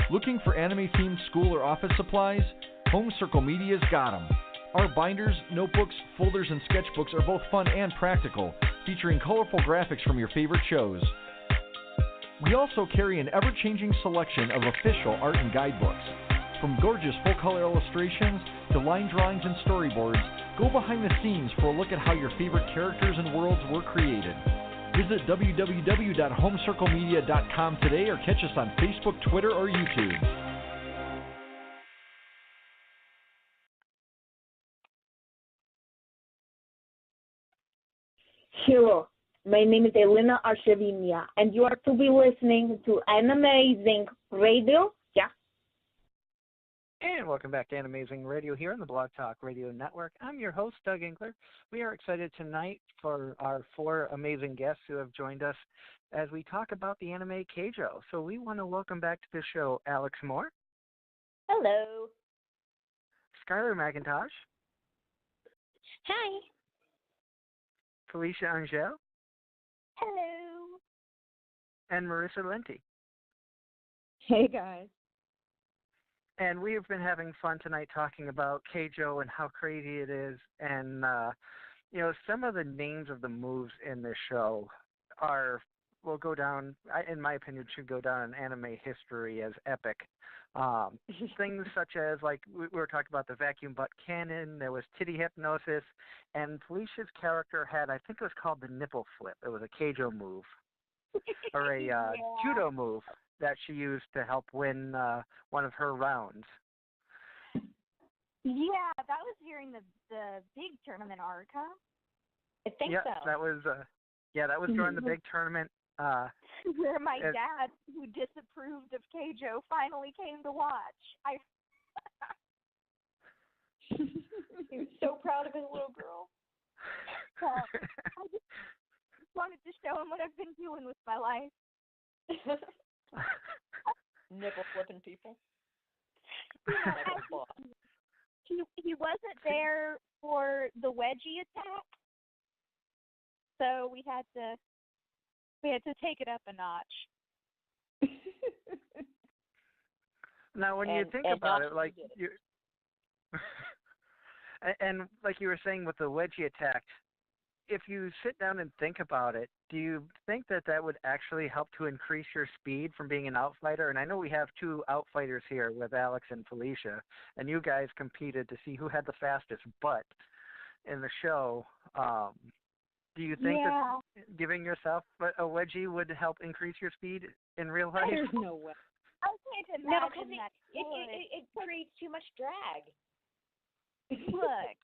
Looking for anime-themed school or office supplies? Home Circle Media's got 'em. Our binders, notebooks, folders, and sketchbooks are both fun and practical, featuring colorful graphics from your favorite shows. We also carry an ever-changing selection of official art and guidebooks. From gorgeous full-color illustrations to line drawings and storyboards, go behind the scenes for a look at how your favorite characters and worlds were created. Visit www.homecirclemedia.com today or catch us on Facebook, Twitter, or YouTube. Hello, my name is Elena Archevinia, and you are to be listening to Anime-Zing Radio. Yeah. And welcome back to Anime-Zing Radio here on the Blog Talk Radio Network. I'm your host, Doug Engler. We are excited tonight for our 4 amazing guests who have joined us as we talk about the anime Keijo. So we want to welcome back to the show Alex Moore. Hello. Skyler Mcintosh. Hi. Felecia Angelle. Hello. And Marissa Lenti. Hey, guys. And we have been having fun tonight talking about Keijo and how crazy it is. And, some of the names of the moves in this show will go down, in my opinion, should go down in anime history as epic. Things such as, like, we were talking about the vacuum butt cannon, there was titty hypnosis, and Felicia's character had, I think it was called the nipple flip. It was a Keijo move, or a judo move that she used to help win one of her rounds. Yeah, that was during the big tournament arc, huh? I think so. That was during the big tournament. Where my dad, who disapproved of Keijo, finally came to watch. He was so proud of his little girl. I just wanted to show him what I've been doing with my life. Nipple flipping people. He wasn't there for the wedgie attack, so we had to take it up a notch. Now, when you think about it, like you, and like you were saying with the wedgie attack, if you sit down and think about it, do you think that would actually help to increase your speed from being an outfighter? And I know we have 2 outfighters here with Alex and Felecia, and you guys competed to see who had the fastest butt in the show. Do you think that giving yourself a wedgie would help increase your speed in real life? There's no way. I can't imagine that. It creates too much drag. Look.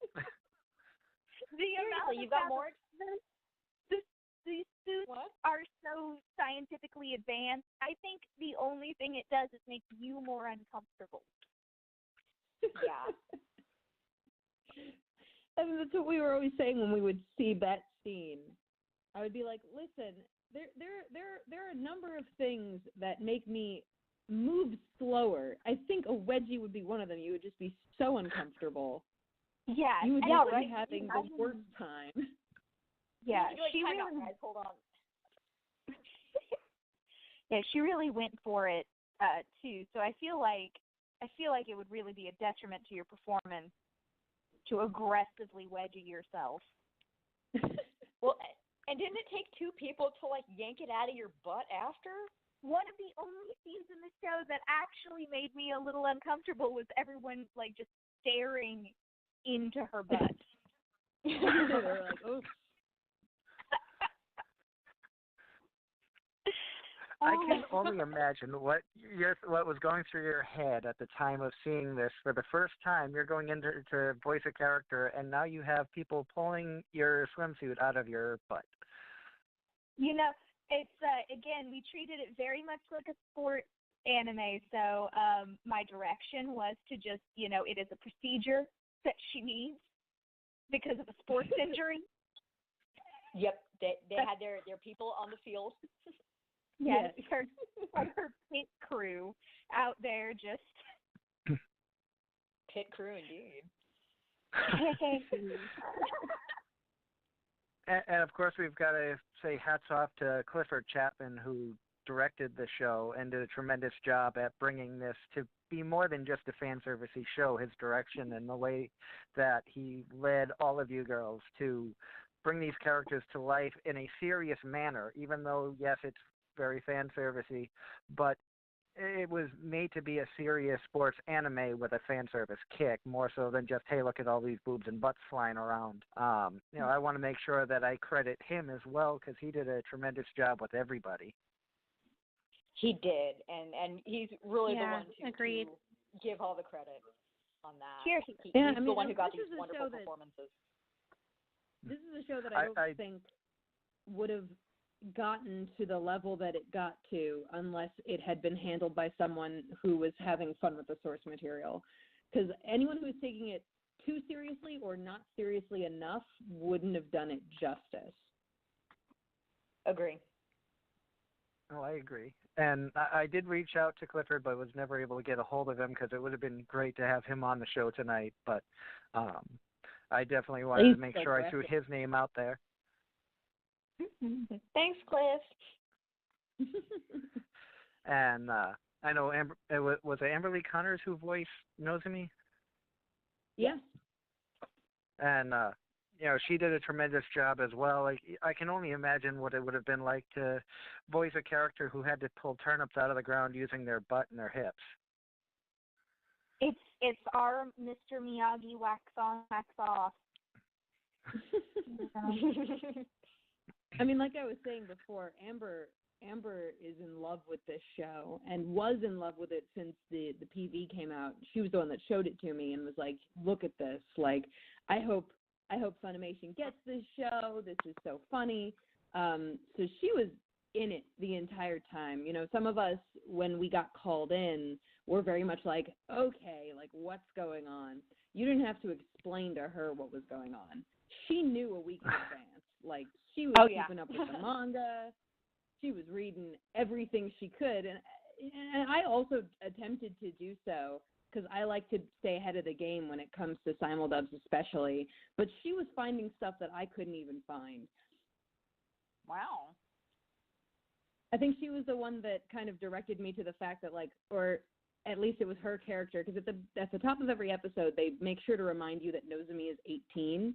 You've got more. These suits are so scientifically advanced. I think the only thing it does is make you more uncomfortable. Yeah. I mean, that's what we were always saying when we would see that scene. I would be like, listen, there are a number of things that make me move slower. I think a wedgie would be one of them. You would just be so uncomfortable. Yeah, you would just be having the worst time. Yeah, she really. Really, guys, hold on. yeah, she really went for it too. So I feel like it would really be a detriment to your performance to aggressively wedgie yourself. Well, and didn't it take 2 people to yank it out of your butt after? One of the only scenes in the show that actually made me a little uncomfortable was everyone just staring into her butt. They were like, oh. I can only imagine what was going through your head at the time of seeing this for the first time. You're going into to voice a character, and now you have people pulling your swimsuit out of your butt. It's again, we treated it very much like a sport anime. So my direction was to just, it is a procedure that she needs because of a sports injury. Yep, they had their people on the field. Yes, her pit crew out there just. Pit crew, indeed. And of course, we've got to say hats off to Clifford Chapman, who directed the show and did a tremendous job at bringing this to be more than just a fan servicey show. His direction and the way that he led all of you girls to bring these characters to life in a serious manner, even though, yes, it's very fan servicey, but it was made to be a serious sports anime with a fan service kick, more so than just, hey, look at all these boobs and butts flying around. I want to make sure that I credit him as well, because he did a tremendous job with everybody. He did, and he's really the one agreed. to give all the credit on that. Cheers. He's the one who got these wonderful performances. This is a show that I don't think would have gotten to the level that it got to unless it had been handled by someone who was having fun with the source material. Because anyone who was taking it too seriously or not seriously enough wouldn't have done it justice. Agree. Oh, I agree. And I did reach out to Clifford, but was never able to get a hold of him because it would have been great to have him on the show tonight. But I definitely wanted to make sure I threw his name out there. Thanks, Cliff. And I know was it Amberly Connors who voiced Nozomi? Yes. And she did a tremendous job as well. Like, I can only imagine what it would have been like to voice a character who had to pull turnips out of the ground using their butt and their hips. It's our Mr. Miyagi wax on, wax off. I mean, like I was saying before, Amber is in love with this show and was in love with it since the PV came out. She was the one that showed it to me and was like, look at this. Like, I hope Funimation gets this show. This is so funny. So she was in it the entire time. Some of us, when we got called in, were very much like, okay, like, what's going on? You didn't have to explain to her what was going on. She knew a week in advance. Like, she was keeping up with the manga. She was reading everything she could. And I also attempted to do so because I like to stay ahead of the game when it comes to simuldubs especially. But she was finding stuff that I couldn't even find. Wow. I think she was the one that kind of directed me to the fact that, like, or at least it was her character, because at the top of every episode, they make sure to remind you that Nozomi is 18.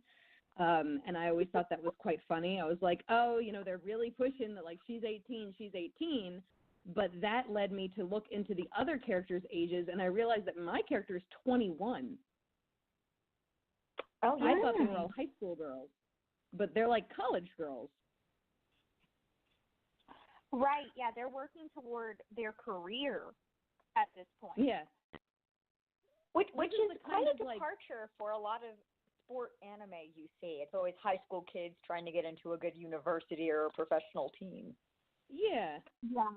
And I always thought that was quite funny. I was like, oh, they're really pushing that, like, she's 18. But that led me to look into the other characters' ages, and I realized that my character is 21. Oh, I thought they were all high school girls, but they're like college girls. Right, yeah, they're working toward their career at this point. Yeah. Which is quite a departure for a lot of sport anime you see. It's always high school kids trying to get into a good university or a professional team. Yeah. Yeah.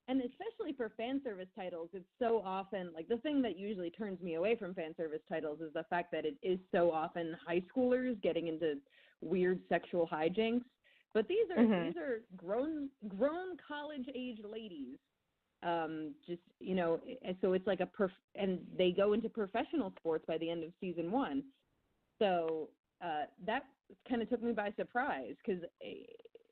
And especially for fan service titles, it's so often, like, the thing that usually turns me away from fan service titles is the fact that it is so often high schoolers getting into weird sexual hijinks. But these are grown college age ladies. So it's like and they go into professional sports by the end of season 1. So that kind of took me by surprise because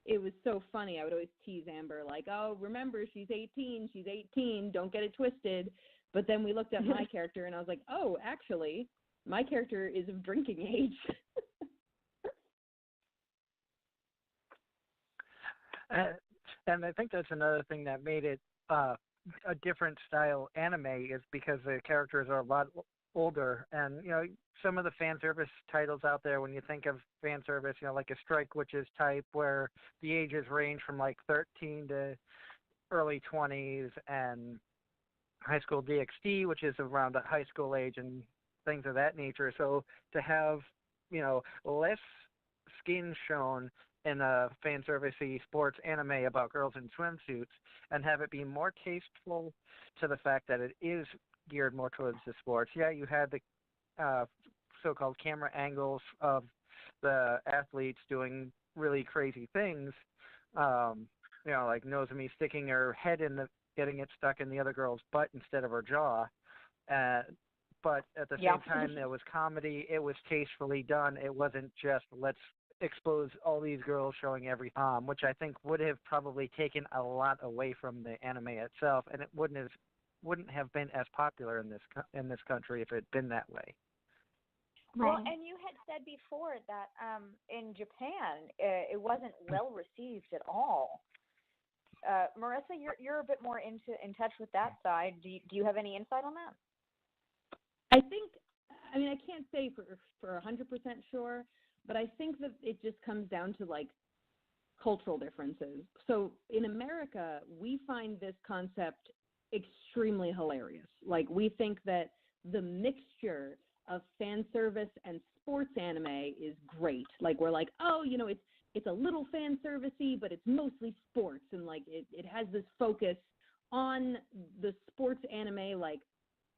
it was so funny. I would always tease Amber like, oh, remember, she's 18, don't get it twisted. But then we looked at my character and I was like, oh, actually, my character is of drinking age. And I think that's another thing that made it a different style anime is because the characters are a lot older. And, some of the fan service titles out there, when you think of fan service, like a Strike Witches type where the ages range from like 13 to early 20s, and High School DxD, which is around the high school age and things of that nature. So to have, less skin shown in a fan servicey sports anime about girls in swimsuits and have it be more tasteful to the fact that it is geared more towards the sports. Yeah, you had the so-called camera angles of the athletes doing really crazy things, like Nozomi sticking her head getting it stuck in the other girl's butt instead of her jaw. But at the same time, there was comedy. It was tastefully done. It wasn't just let's expose all these girls showing every which I think would have probably taken a lot away from the anime itself, and it wouldn't have been as popular in this country if it had been that way. Well, and you had said before that in Japan it wasn't well received at all. Marissa, you're a bit more in touch with that side. Do you have any insight on that? I mean, I can't say for 100% sure, but I think that it just comes down to like cultural differences. So in America, we find this concept extremely hilarious. Like, we think that the mixture of fan service and sports anime is great. Like, we're like, oh, you know, it's a little fan servicey, but it's mostly sports, and like it has this focus on the sports anime like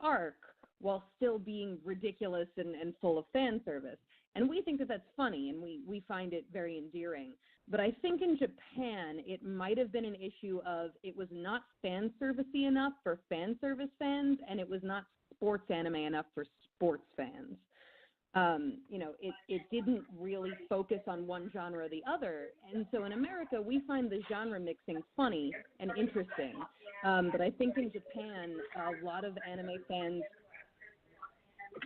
arc while still being ridiculous and full of fan service. And we think that that's funny, and we find it very endearing. But I think in Japan, it might have been an issue of it was not fan servicey enough for fan service fans, and it was not sports anime enough for sports fans. You know, it didn't really focus on one genre or the other. And so in America, we find the genre mixing funny and interesting. But I think in Japan, a lot of anime fans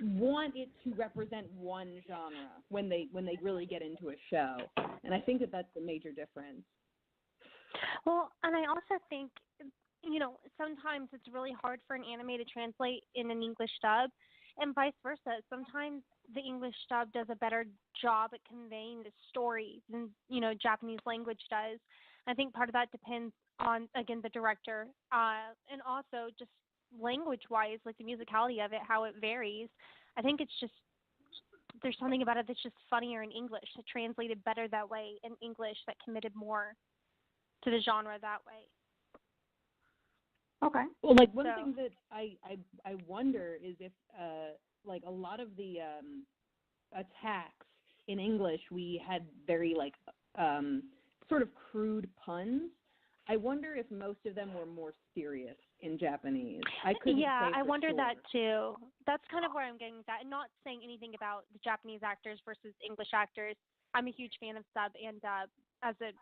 want it to represent one genre when they really get into a show. And I think that that's the major difference. Well, and I also think, you know, sometimes it's really hard for an anime to translate in an English dub, and vice versa. Sometimes the English dub does a better job at conveying the story than, you know, Japanese language does. I think part of that depends on, again, the director, and also just language-wise, like the musicality of it, how it varies. I think it's just, there's something about it that's just funnier in English. It translated better that way in English, that committed more to the genre that way. Okay. Well, like one thing that I wonder is if like a lot of the attacks in English, we had very like sort of crude puns. I wonder if most of them were more serious in Japanese. I couldn't say I for wonder sure. that too. That's kind of where I'm getting with that. And not saying anything about the Japanese actors versus English actors. I'm a huge fan of sub and dub as an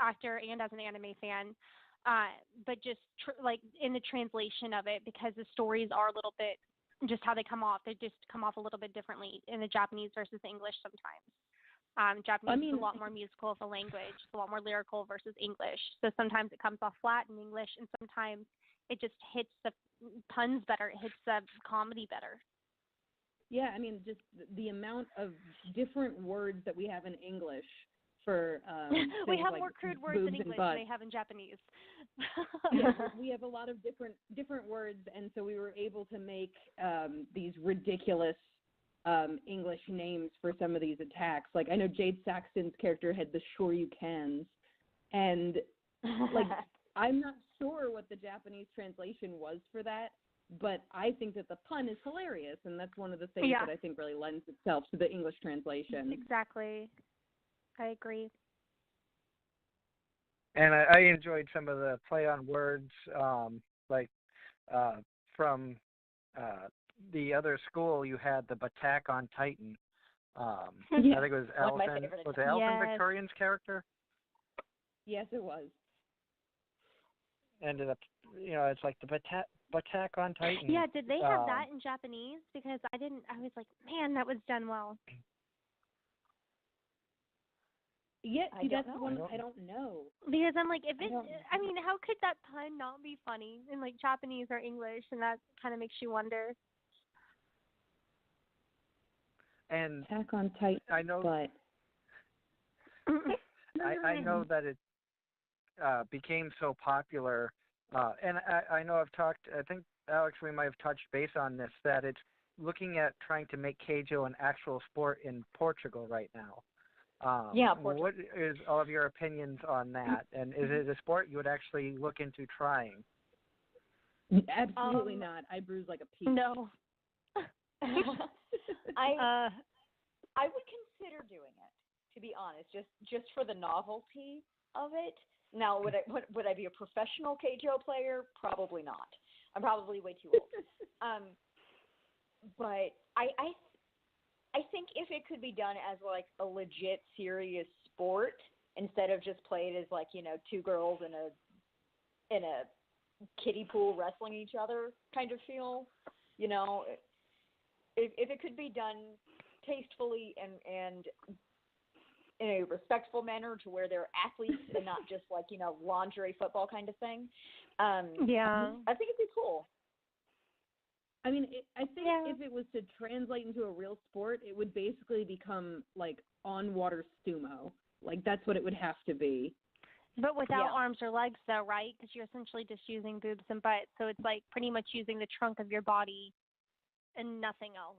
actor and as an anime fan. But just like in the translation of it, because the stories are a little bit just how they come off. They just come off a little bit differently in the Japanese versus the English sometimes. Japanese is a lot more musical of a language. It's a lot more lyrical versus English. So sometimes it comes off flat in English, and sometimes it just hits the puns better. It hits the comedy better. Yeah, I mean, just the amount of different words that we have in English for we have like more crude words in English than they have in Japanese. Yeah, we have a lot of different words, and so we were able to make these ridiculous English names for some of these attacks. Like, I know Jade Saxton's character had the "Sure You Cans," and like I'm not sure what the Japanese translation was for that, but I think that the pun is hilarious, and that's one of the things that I think really lends itself to the English translation. Exactly. I agree. And I enjoyed some of the play on words, like from the other school, you had the Batak on Titan. I think it was Alvin. Was it Alvin Victorian's character? Yes, it was. Ended up, you know, it's like the Batak on Titan. Yeah, did they have that in Japanese? Because I was like, man, that was done well. Yeah, that's the one I don't know. Because I'm like, I mean, how could that pun not be funny in like Japanese or English? And that kind of makes you wonder. And Attack on Titan. I know, but I know that it became so popular, and I know I've talked. I think Alex, we might have touched base on this. That it's looking at trying to make Keijo an actual sport in Portugal right now. What is all of your opinions on that? And is it a sport you would actually look into trying? Absolutely not. I bruise like a peach. No. I would consider doing it, to be honest, just for the novelty of it. Now, would I be a professional Keijo player? Probably not. I'm probably way too old. But I think if it could be done as like a legit serious sport instead of just played as like, two girls in a kiddie pool wrestling each other kind of feel, if it could be done tastefully and in a respectful manner to where they're athletes and not just like, lingerie football kind of thing. I think it'd be cool. I mean, I think if it was to translate into a real sport, it would basically become like on-water sumo. Like, that's what it would have to be. But without arms or legs, though, right? Because you're essentially just using boobs and butt. So it's like pretty much using the trunk of your body and nothing else.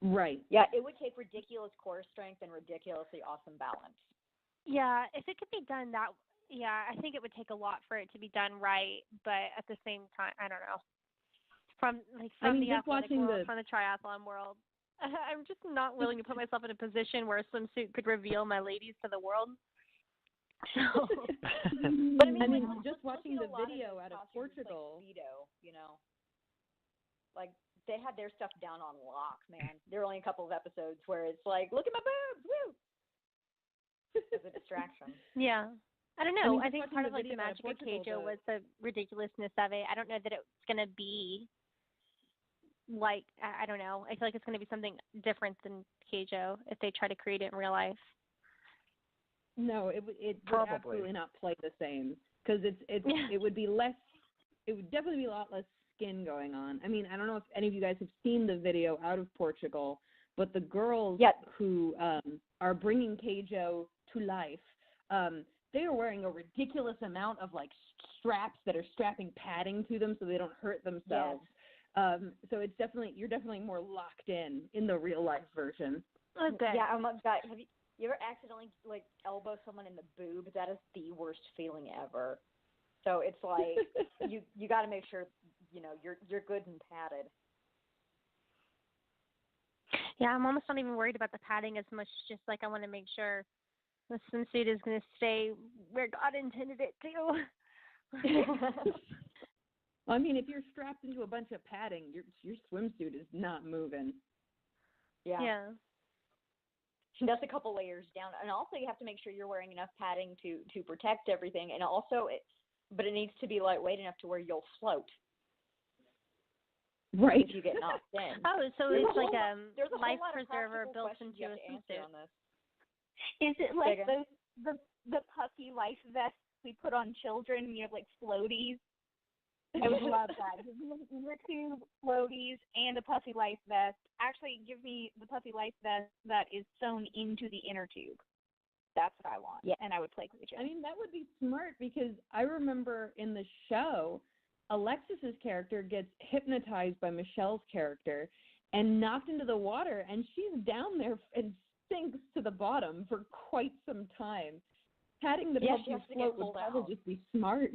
Right. Yeah, it would take ridiculous core strength and ridiculously awesome balance. Yeah, if it could be done I think it would take a lot for it to be done right. But at the same time, I don't know. From the athletic world, from the triathlon world, I'm just not willing to put myself in a position where a swimsuit could reveal my ladies to the world. So. But just watching the video out of Portugal, like Speedo, like they had their stuff down on lock, man. There are only a couple of episodes where it's like, look at my boobs, woo, as a distraction. Yeah. I don't know. I think part of like the magic of Keijo was the ridiculousness of it. I don't know that it's going to be like, I don't know. I feel like it's going to be something different than Keijo if they try to create it in real life. No, it would absolutely not play the same because it would be less. It would definitely be a lot less skin going on. I mean, I don't know if any of you guys have seen the video out of Portugal, but the girls who are bringing Keijo to life, they are wearing a ridiculous amount of like straps that are strapping padding to them so they don't hurt themselves. Yes. So it's you're definitely more locked in the real life version. Okay. Yeah, oh my God. Have you ever accidentally like elbow someone in the boob? That is the worst feeling ever. So it's like you got to make sure you're good and padded. Yeah, I'm almost not even worried about the padding as much. Just like I want to make sure the swimsuit is going to stay where God intended it to. I mean, if you're strapped into a bunch of padding, your swimsuit is not moving. Yeah. That's a couple layers down, and also you have to make sure you're wearing enough padding to protect everything, and also but it needs to be lightweight enough to where you'll float. Right. If you get knocked in. Oh, so it's like a life preserver built into a swimsuit. Is it like the puffy life vests we put on children? You have like floaties. I would love that. Give me an inner tube, floaties, and a puffy life vest. Actually, give me the puffy life vest that is sewn into the inner tube. That's what I want. Yeah. And I would play Keijo. I mean, that would be smart because I remember in the show, Alexis's character gets hypnotized by Michelle's character and knocked into the water, and she's down there and sinks to the bottom for quite some time. Padding that helps you float would probably just be smart.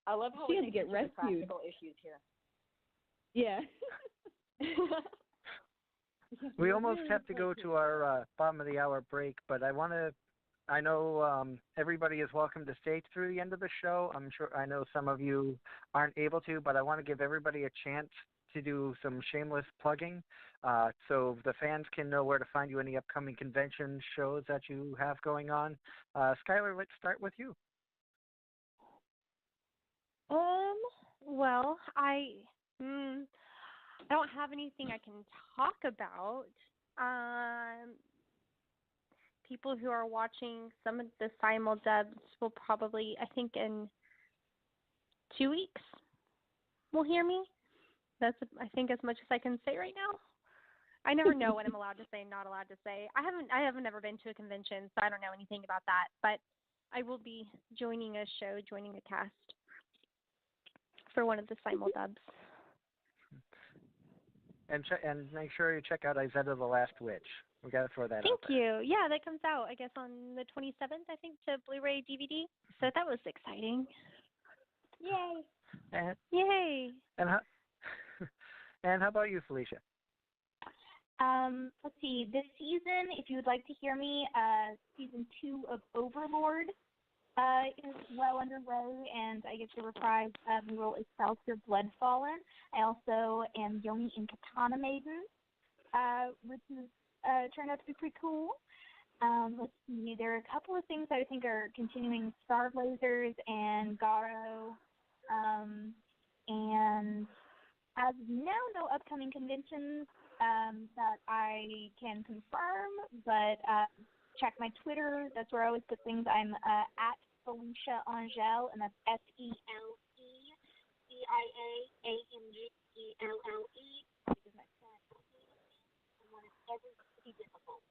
I love how she had to get rescued. Practical issues here. Yeah. We almost have to go to our bottom of the hour break, but I know everybody is welcome to stay through the end of the show. I know some of you aren't able to, but I want to give everybody a chance to do some shameless plugging so the fans can know where to find you, any upcoming convention shows that you have going on. Skyler, let's start with you. Well, I don't have anything I can talk about. People who are watching some of the simul dubs will probably, I think in 2 weeks, will hear me. That's, I think, as much as I can say right now. I never know what I'm allowed to say and not allowed to say. I haven't ever been to a convention, so I don't know anything about that. But I will be joining a show, joining a cast for one of the simul dubs. And make sure you check out Izetta the Last Witch. We got to throw that out Thank you. Yeah, that comes out, I guess, on the 27th, I think, to Blu-ray DVD. So that was exciting. Yay. Yay. And how about you, Felecia? Let's see. This season, if you would like to hear me, season 2 of Overlord is well underway, and I get to reprise the role itself for Bloodfallen. I also am Yomi in Katana Maiden, which is turned out to be pretty cool. Let's see, there are a couple of things that I think are continuing: Star Blazers and Garo. And as of now, no upcoming conventions that I can confirm, but check my Twitter. That's where I always put things. I'm at Felecia Angelle, and that's FELECIAANGELLE. Because my son wanted everything difficult.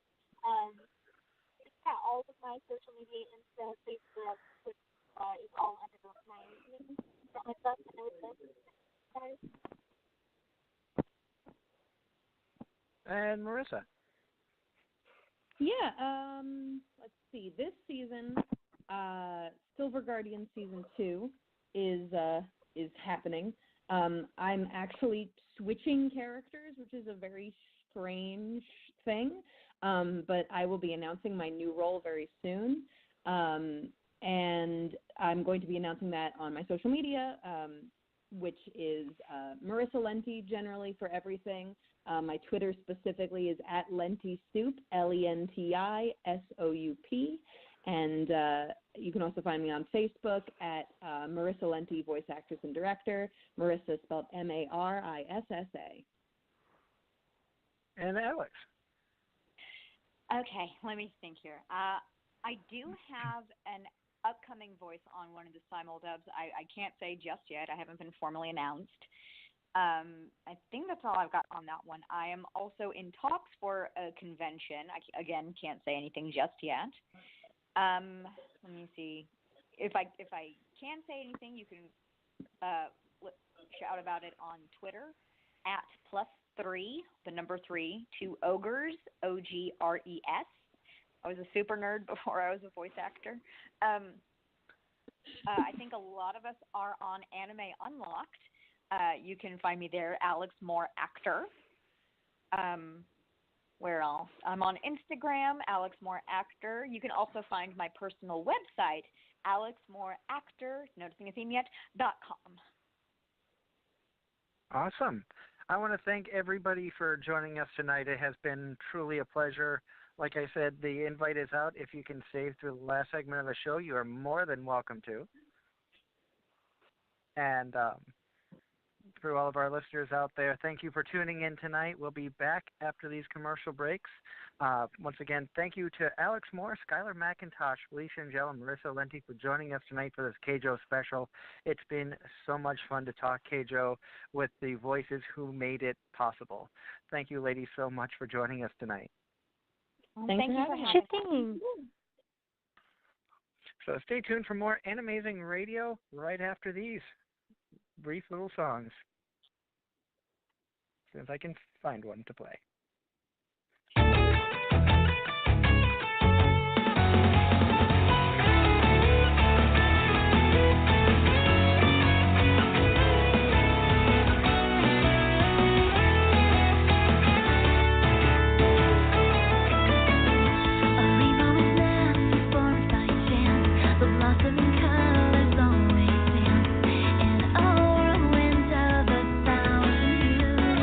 Yeah, all of my social media, Insta, Facebook, Twitter, is all under my name. My stuff, guys. And Marissa. Yeah, let's see. This season, Silver Guardian Season 2 is happening. I'm actually switching characters, which is a very strange thing, but I will be announcing my new role very soon, and I'm going to be announcing that on my social media, which is Marissa Lenti generally for everything. My Twitter specifically is at LentiSoup, LentiSoup, and you can also find me on Facebook at Marissa Lenti, voice actress and director. Marissa spelled Marissa. And Alex. Okay, let me think here. I do have an upcoming voice on one of the simuldubs. I can't say just yet. I haven't been formally announced. I think that's all I've got on that one. I am also in talks for a convention. I, again, can't say anything just yet. Let me see. If I can say anything, you can shout about it on Twitter at +3, the number 3, 2 ogres, OGRES. I was a super nerd before I was a voice actor. I think a lot of us are on Anime Unlocked. You can find me there, Alex Moore Actor. Where else? I'm on Instagram, Alex Moore Actor. You can also find my personal website, alexmoreactor, noticing a theme yet, .com. Awesome. I want to thank everybody for joining us tonight. It has been truly a pleasure. Like I said, the invite is out. If you can save through the last segment of the show, you are more than welcome to. And for all of our listeners out there, thank you for tuning in tonight. We'll be back after these commercial breaks. Once again, thank you to Alex Moore, Skyler, Mcintosh, Felecia, Angelle, and Marissa Lenti for joining us tonight for this Keijo special. It's been so much fun to talk Keijo with the voices who made it possible. Thank you, ladies, so much for joining us tonight. Thank you for having us. So stay tuned for more Anime-Zing Radio right after these brief little songs. As soon as I can find one to play. In a whirlwind of 1,000 views.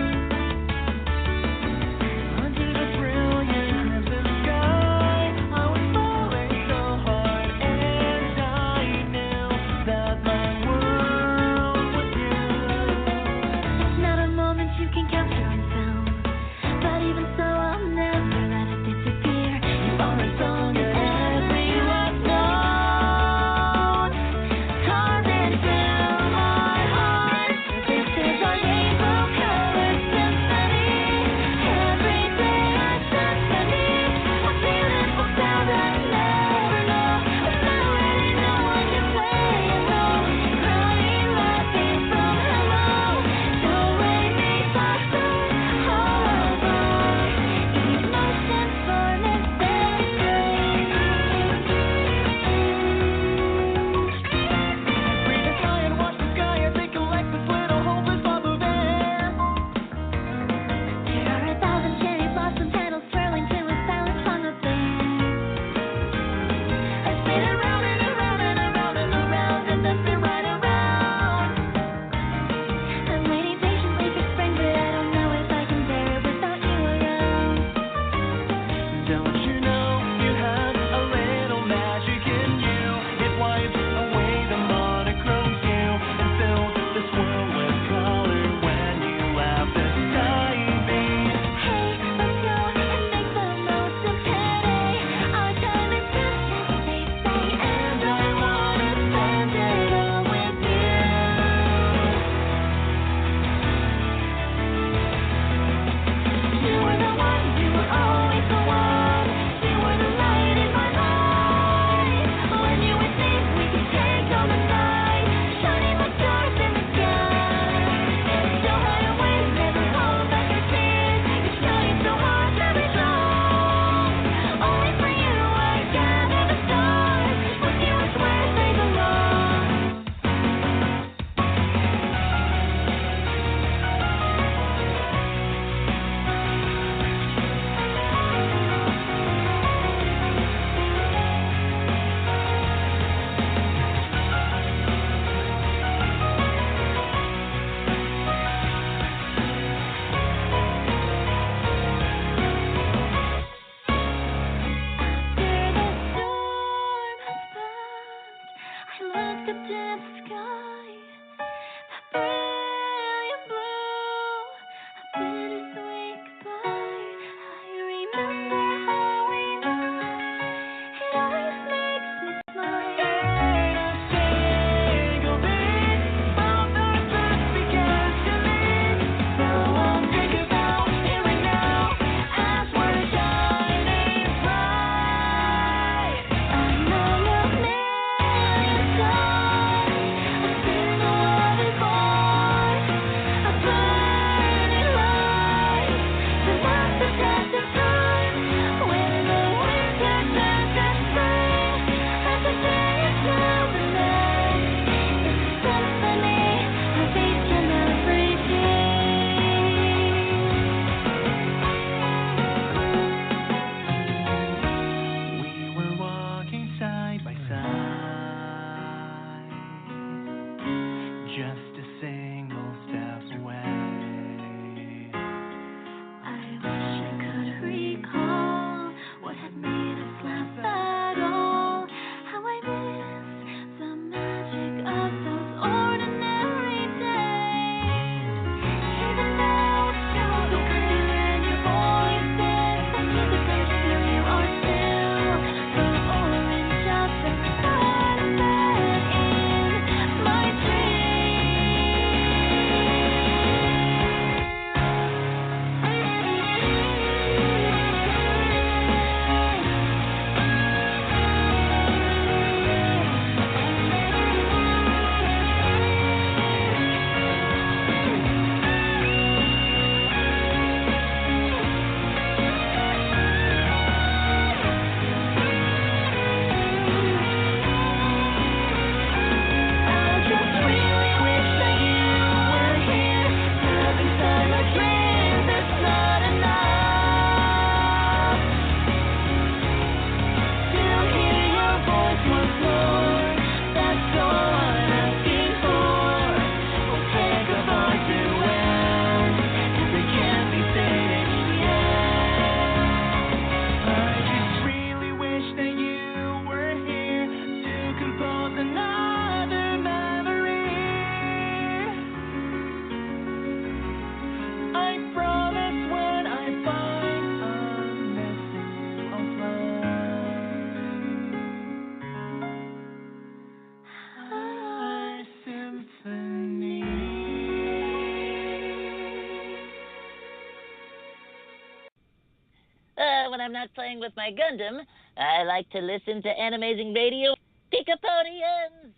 When I'm not playing with my Gundam, I like to listen to Anime-Zing Radio. Picapodians!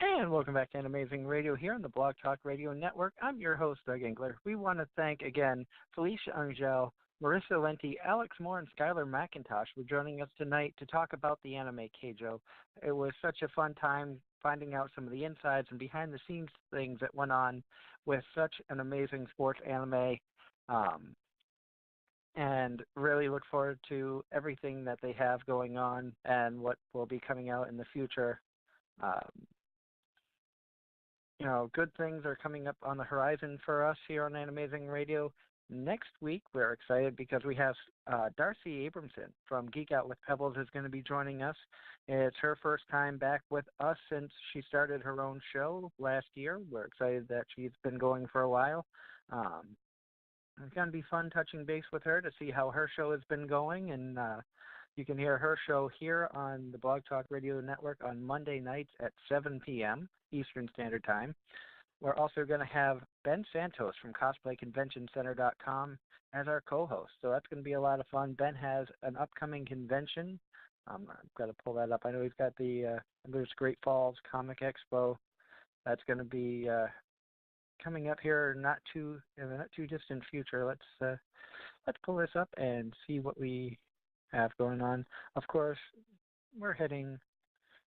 And welcome back to Anime-Zing Radio here on the Blog Talk Radio Network. I'm your host, Doug Engler. We want to thank again Felecia, Angelle, Marissa, Lenti, Alex Moore, and Skyler Mcintosh for joining us tonight to talk about the anime Keijo. It was such a fun time finding out some of the insides and behind-the-scenes things that went on with such an amazing sports anime. And really look forward to everything that they have going on and what will be coming out in the future. Good things are coming up on the horizon for us here on Anime-Zing Radio. Next week, we're excited because we have Darcy Abramson from Geek Out with Pebbles is going to be joining us. It's her first time back with us since she started her own show last year. We're excited that she's been going for a while. It's going to be fun touching base with her to see how her show has been going, and you can hear her show here on the Blog Talk Radio Network on Monday nights at 7 p.m. Eastern Standard Time. We're also going to have Ben Santos from CosplayConventionCenter.com as our co-host, so that's going to be a lot of fun. Ben has an upcoming convention. I've got to pull that up. I know he's got there's Great Falls Comic Expo. That's going to be coming up here in the not too distant future. Let's pull this up and see what we have going on. Of course, we're heading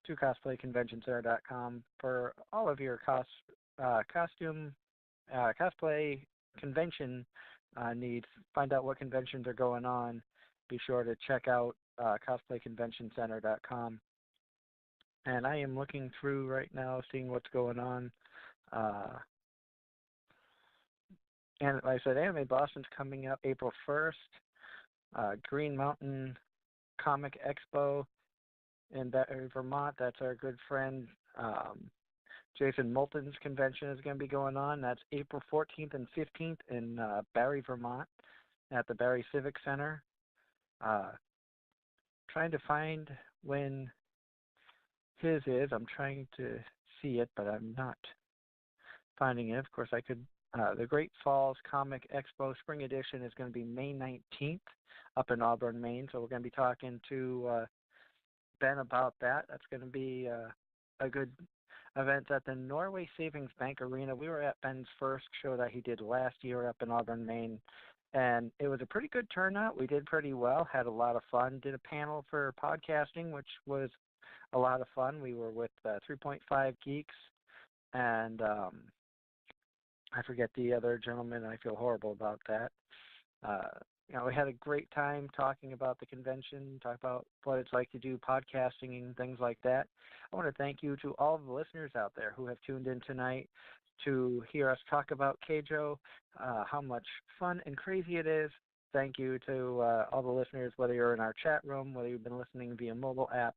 to CosplayConventionCenter.com for all of your costume cosplay convention needs. Find out what conventions are going on. Be sure to check out CosplayConventionCenter.com. And I am looking through right now, seeing what's going on. And like I said, Anime Boston's coming up April 1st. Green Mountain Comic Expo in Barre, Vermont. That's our good friend Jason Moulton's convention is going to be going on. That's April 14th and 15th in Barre, Vermont, at the Barre Civic Center. Trying to find when his is. I'm trying to see it, but I'm not finding it. Of course, I could. The Great Falls Comic Expo Spring Edition is going to be May 19th up in Auburn, Maine. So we're going to be talking to Ben about that. That's going to be a good event at the Norway Savings Bank Arena. We were at Ben's first show that he did last year up in Auburn, Maine, and it was a pretty good turnout. We did pretty well, had a lot of fun, did a panel for podcasting, which was a lot of fun. We were with 3.5 Geeks, and I forget the other gentleman. I feel horrible about that. We had a great time talking about the convention, talk about what it's like to do podcasting and things like that. I want to thank you to all of the listeners out there who have tuned in tonight to hear us talk about Keijo, how much fun and crazy it is. Thank you to all the listeners, whether you're in our chat room, whether you've been listening via mobile app.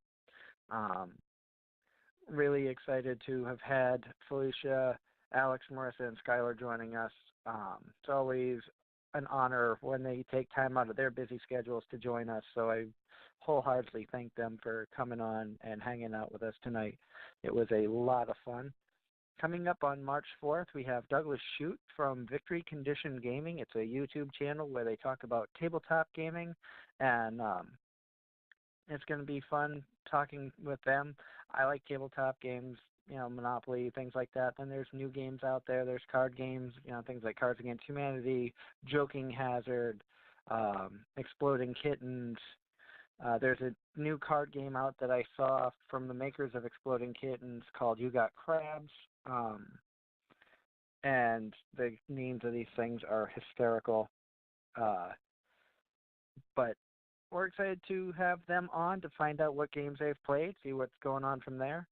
Really excited to have had Felecia, Alex, Marissa, and Skyler joining us. It's always an honor when they take time out of their busy schedules to join us, so I wholeheartedly thank them for coming on and hanging out with us tonight. It was a lot of fun. Coming up on March 4th, we have Douglas Shute from Victory Condition Gaming. It's a YouTube channel where they talk about tabletop gaming, and it's going to be fun talking with them. I like tabletop games, Monopoly, things like that. Then there's new games out there. There's card games, things like Cards Against Humanity, Joking Hazard, Exploding Kittens. There's a new card game out that I saw from the makers of Exploding Kittens called You Got Crabs. And the names of these things are hysterical. But we're excited to have them on to find out what games they've played, see what's going on from there.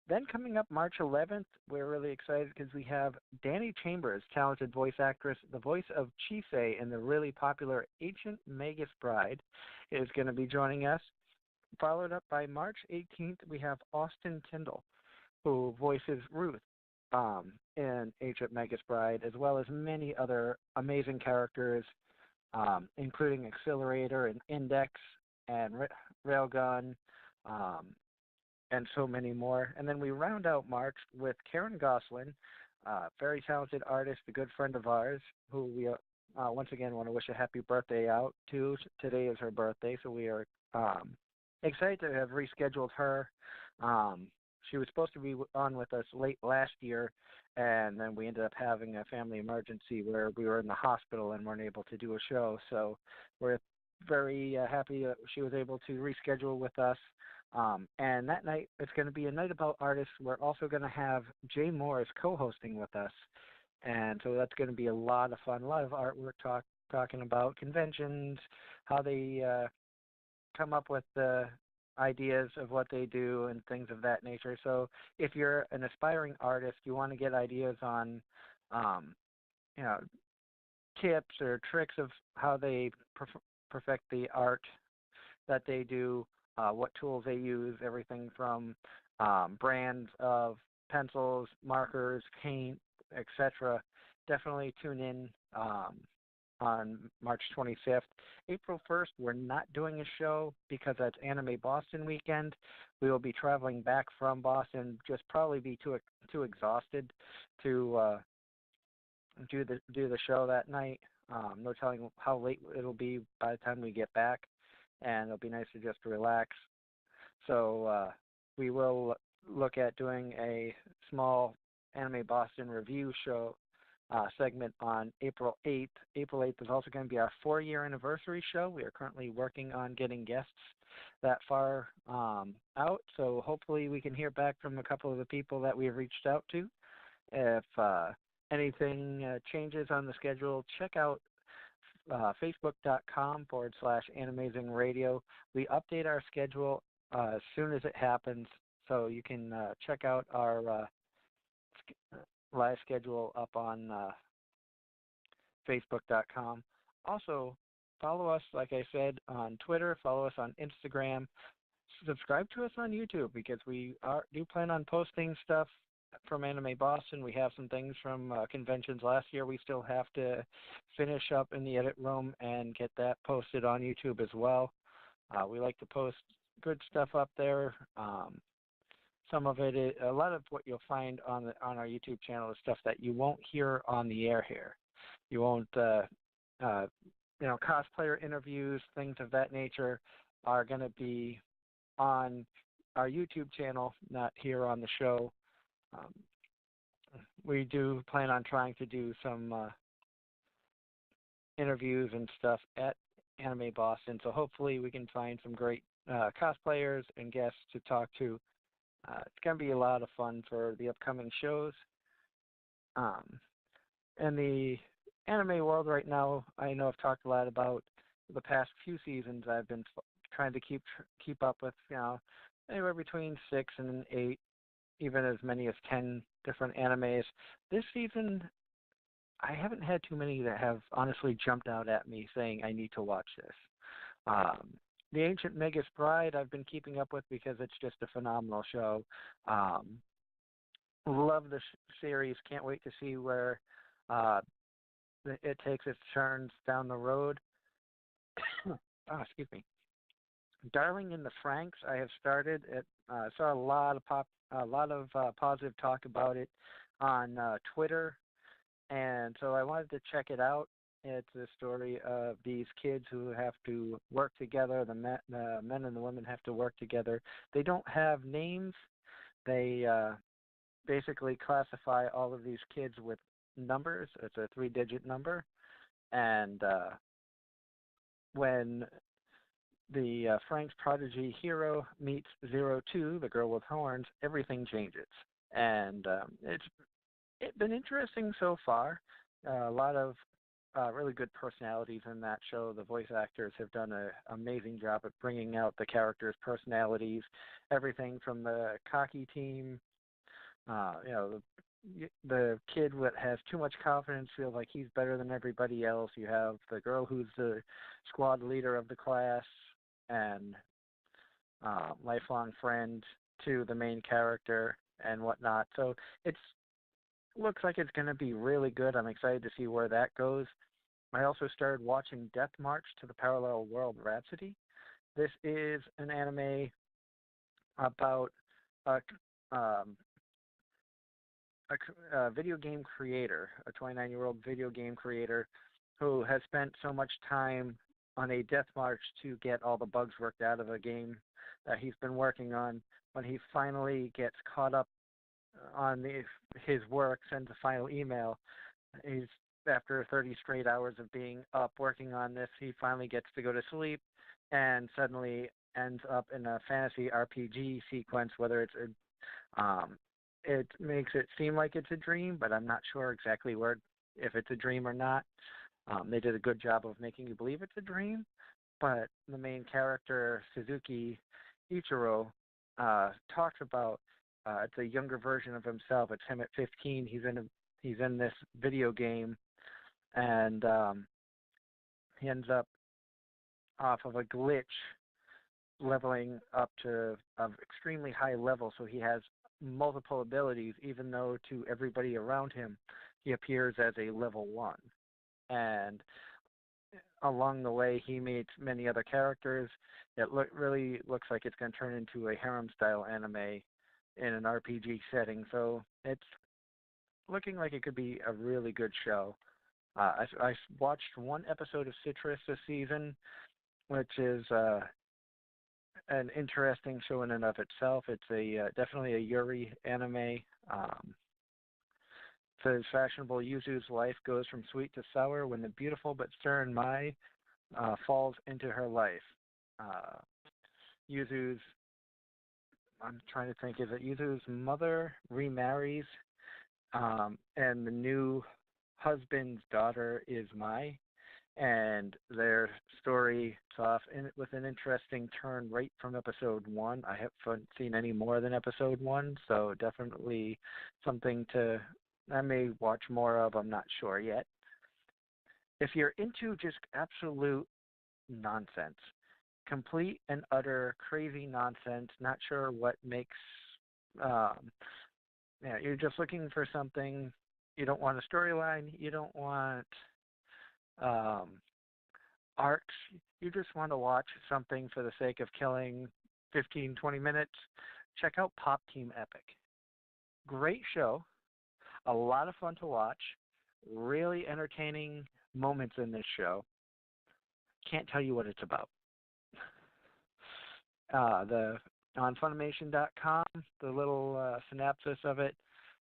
Then coming up March 11th, we're really excited because we have Danny Chambers, talented voice actress, the voice of Chise in the really popular Ancient Magus Bride, is going to be joining us. Followed up by March 18th, we have Austin Tyndall, who voices Ruth in Ancient Magus Bride, as well as many other amazing characters, including Accelerator and Index and Railgun, and so many more. And then we round out March with Karen Goslin, very talented artist, a good friend of ours, who we once again want to wish a happy birthday out to. Today is her birthday, so we are excited to have rescheduled her. She was supposed to be on with us late last year, and then we ended up having a family emergency where we were in the hospital and weren't able to do a show. So we're very happy that she was able to reschedule with us. And that night, it's going to be a night about artists. We're also going to have Jay Morris co-hosting with us. And so that's going to be a lot of fun, a lot of artwork talking about conventions, how they come up with the ideas of what they do and things of that nature. So if you're an aspiring artist, you want to get ideas on, tips or tricks of how they perfect the art that they do, what tools they use, everything from brands of pencils, markers, paint, etc. Definitely tune in on March 25th. April 1st, we're not doing a show because that's Anime Boston weekend. We will be traveling back from Boston, just probably be too exhausted to do the show that night. No telling how late it'll be by the time we get back, and it'll be nice to just relax. So we will look at doing a small Anime Boston review show segment on April 8th. April 8th is also going to be our 4-year anniversary show. We are currently working on getting guests that far out, so hopefully we can hear back from a couple of the people that we have reached out to. If anything changes on the schedule, check out facebook.com/Anime-Zing Radio. We update our schedule as soon as it happens, so you can check out our live schedule up on facebook.com. Also, follow us, like I said, on Twitter, follow us on Instagram, subscribe to us on YouTube because we do plan on posting stuff from Anime Boston. We have some things from conventions last year we still have to finish up in the edit room and get that posted on YouTube as well. We like to post good stuff up there. Some of it, a lot of what you'll find on our YouTube channel is stuff that you won't hear on the air here. You won't, cosplayer interviews, things of that nature are going to be on our YouTube channel, not here on the show. We do plan on trying to do some interviews and stuff at Anime Boston, so hopefully we can find some great cosplayers and guests to talk to. It's going to be a lot of fun for the upcoming shows. In the anime world right now, I know I've talked a lot about the past few seasons. I've been trying to keep up with, anywhere between 6 and 8, even as many as 10 different animes. This season, I haven't had too many that have honestly jumped out at me saying I need to watch this. The Ancient Magus Bride I've been keeping up with because it's just a phenomenal show. Love the series. Can't wait to see where it takes its turns down the road. Excuse me. Darling in the Franxx, I have started. I saw a lot of positive talk about it on Twitter, and so I wanted to check it out. It's a story of these kids who have to work together. The men and the women have to work together. They don't have names. They basically classify all of these kids with numbers. It's a 3-digit number. And when the Franxx prodigy hero meets 02, the girl with horns, everything changes. And it's been interesting so far. A lot of really good personalities in that show. The voice actors have done an amazing job at bringing out the characters' personalities. Everything from the cocky team, the kid that has too much confidence, feels like he's better than everybody else. You have the girl who's the squad leader of the class and lifelong friend to the main character and whatnot. So looks like it's going to be really good. I'm excited to see where that goes. I also started watching Death March to the Parallel World Rhapsody. This is an anime about a video game creator, a 29-year-old video game creator who has spent so much time on a death march to get all the bugs worked out of a game that he's been working on. When he finally gets caught up on his work, sends a final email. After 30 straight hours of being up working on this, he finally gets to go to sleep and suddenly ends up in a fantasy RPG sequence, whether it's it makes it seem like it's a dream, but I'm not sure exactly if it's a dream or not. They did a good job of making you believe it's a dream, but the main character, Suzuki Ichiro, talks about it's a younger version of himself. It's him at 15. He's in this video game, and he ends up off of a glitch, leveling up to an extremely high level. So he has multiple abilities, even though to everybody around him, he appears as a level 1. And along the way, he meets many other characters. It really looks like it's going to turn into a harem-style anime in an RPG setting. So it's looking like it could be a really good show. I watched one episode of Citrus this season, which is an interesting show in and of itself. It's definitely a Yuri anime. Says fashionable Yuzu's life goes from sweet to sour when the beautiful but stern Mai falls into her life. Yuzu's, I'm trying to think, is it Yuzu's mother remarries, and the new husband's daughter is Mai, and their story is off with an interesting turn right from episode 1. I haven't seen any more than episode 1, so definitely something I may watch more of. I'm not sure yet. If you're into just absolute nonsense, complete and utter crazy nonsense. Not sure what makes. You're just looking for something. You don't want a storyline. You don't want arcs. You just want to watch something for the sake of killing 15, 20 minutes. Check out Pop Team Epic. Great show. A lot of fun to watch. Really entertaining moments in this show. Can't tell you what it's about. On Funimation.com, the little synopsis of it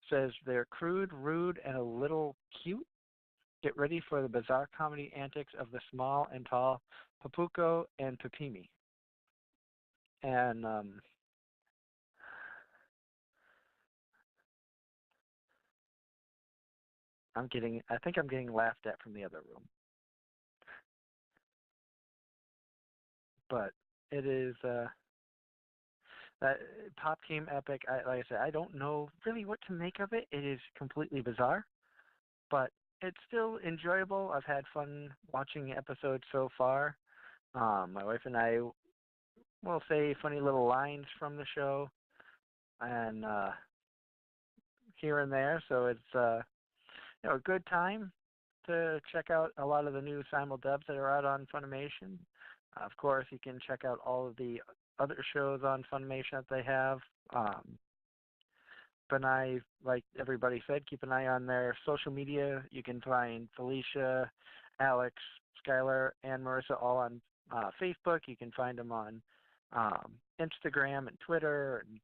says they're crude, rude, and a little cute. Get ready for the bizarre comedy antics of the small and tall Papuko and Pipimi. And I think I'm getting laughed at from the other room. But it is that Pop Team Epic. Like I said, I don't know really what to make of it. It is completely bizarre, but it's still enjoyable. I've had fun watching episodes so far. My wife and I will say funny little lines from the show, and here and there. So it's a good time to check out a lot of the new simuldubs that are out on Funimation. Of course, you can check out all of the other shows on Funimation that they have. But like everybody said, keep an eye on their social media. You can find Felecia, Alex, Skyler, and Marissa all on Facebook. You can find them on Instagram and Twitter. And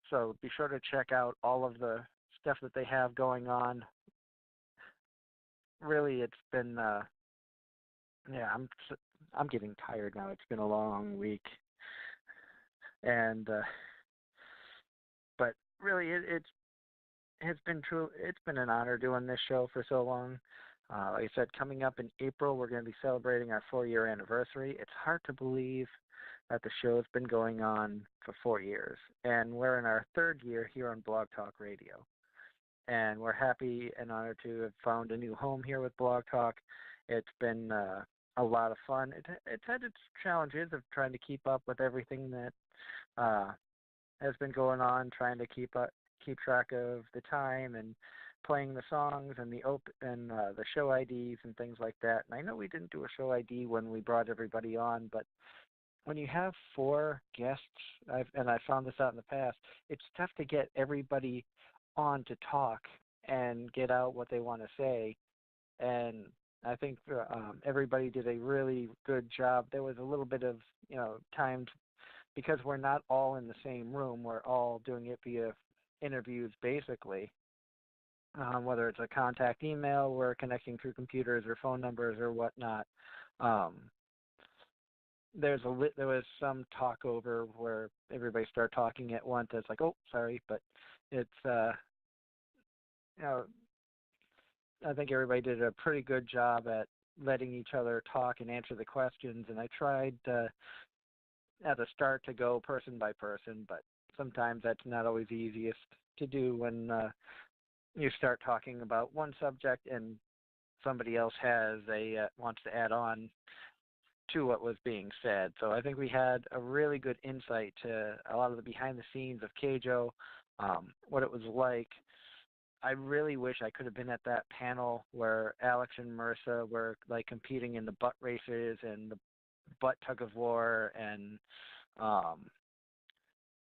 so be sure to check out all of the stuff that they have going on. Really, it's been I'm getting tired now. It's been a long week, and but really, it has been true. It's been an honor doing this show for so long. Like I said, coming up in April, we're going to be celebrating our 4-year anniversary. It's hard to believe that the show has been going on for 4 years, and we're in our 3rd year here on Blog Talk Radio. And we're happy and honored to have found a new home here with Blog Talk. It's been a lot of fun. It's had its challenges of trying to keep up with everything that has been going on, trying to keep track of the time and playing the songs and the show IDs and things like that. And I know we didn't do a show ID when we brought everybody on, but when you have 4 guests, I found this out in the past, it's tough to get everybody on to talk and get out what they want to say. And I think everybody did a really good job. There was a little bit of times, because we're not all in the same room, we're all doing it via interviews basically. Whether it's a contact email, we're connecting through computers or phone numbers or whatnot. There was some talk over where everybody started talking at once. It's like, oh, sorry, but it's I think everybody did a pretty good job at letting each other talk and answer the questions. And I tried at the start to go person by person, but sometimes that's not always the easiest to do when you start talking about one subject and somebody else wants to add on to what was being said. So I think we had a really good insight to a lot of the behind the scenes of Keijo, what it was like. I really wish I could have been at that panel where Alex and Marissa were like competing in the butt races and the butt tug of war, and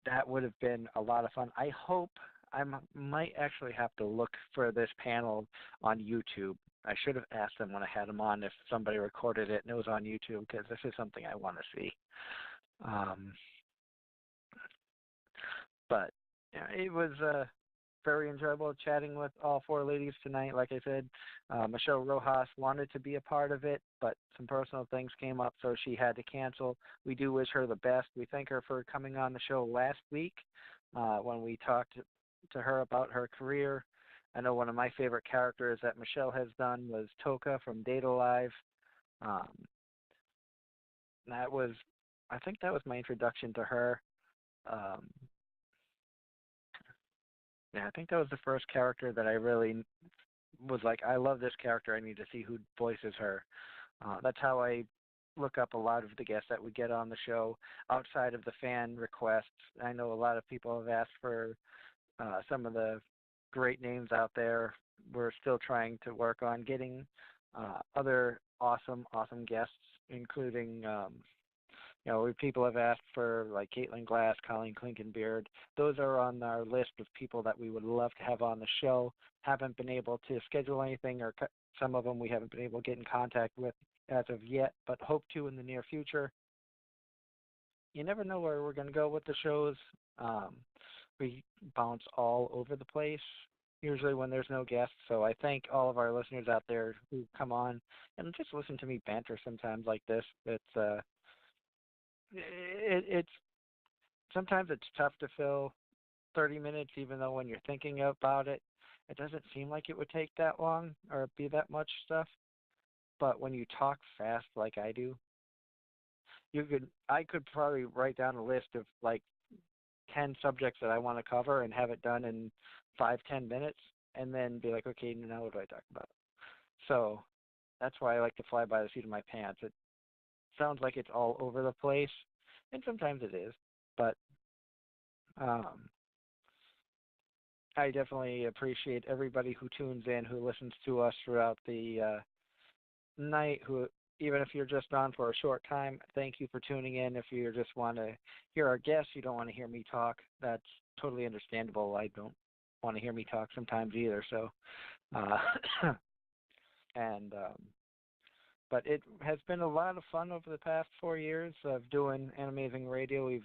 that would have been a lot of fun. I hope I might actually have to look for this panel on YouTube. I should have asked them when I had them on if somebody recorded it and it was on YouTube, because this is something I want to see. But yeah, it was very enjoyable chatting with all 4 ladies tonight. Like I said, Michelle Rojas wanted to be a part of it, but some personal things came up, so she had to cancel. We do wish her the best. We thank her for coming on the show last week when we talked to her about her career. I know one of my favorite characters that Michelle has done was Toka from Data Live. I think that was my introduction to her. I think that was the first character that I really was like, I love this character. I need to see who voices her. That's how I look up a lot of the guests that we get on the show outside of the fan requests. I know a lot of people have asked for some of the great names out there. We're still trying to work on getting other awesome guests, including people have asked for like Caitlin Glass, Colleen Klinkenbeard. Those are on our list of people that we would love to have on the show. Haven't been able to schedule anything, or some of them we haven't been able to get in contact with as of yet, but hope to in the near future. You never know where we're going to go with the shows. We bounce all over the place, usually when there's no guests. So I thank all of our listeners out there who come on and just listen to me banter sometimes like this. It's sometimes it's tough to fill 30 minutes, even though when you're thinking about it, it doesn't seem like it would take that long or be that much stuff. But when you talk fast like I do, I could probably write down a list of like 10 subjects that I want to cover and have it done in 5-10 minutes, and then be like, okay, now what do I talk about? So that's why I like to fly by the seat of my pants. It sounds like it's all over the place, and sometimes it is, but I definitely appreciate everybody who tunes in, who listens to us throughout the night, who, even if you're just on for a short time, thank you for tuning in. If you just want to hear our guests, you don't want to hear me talk, that's totally understandable. I don't want to hear me talk sometimes either. So, but it has been a lot of fun over the past 4 years of doing Anime-Zing Radio. We've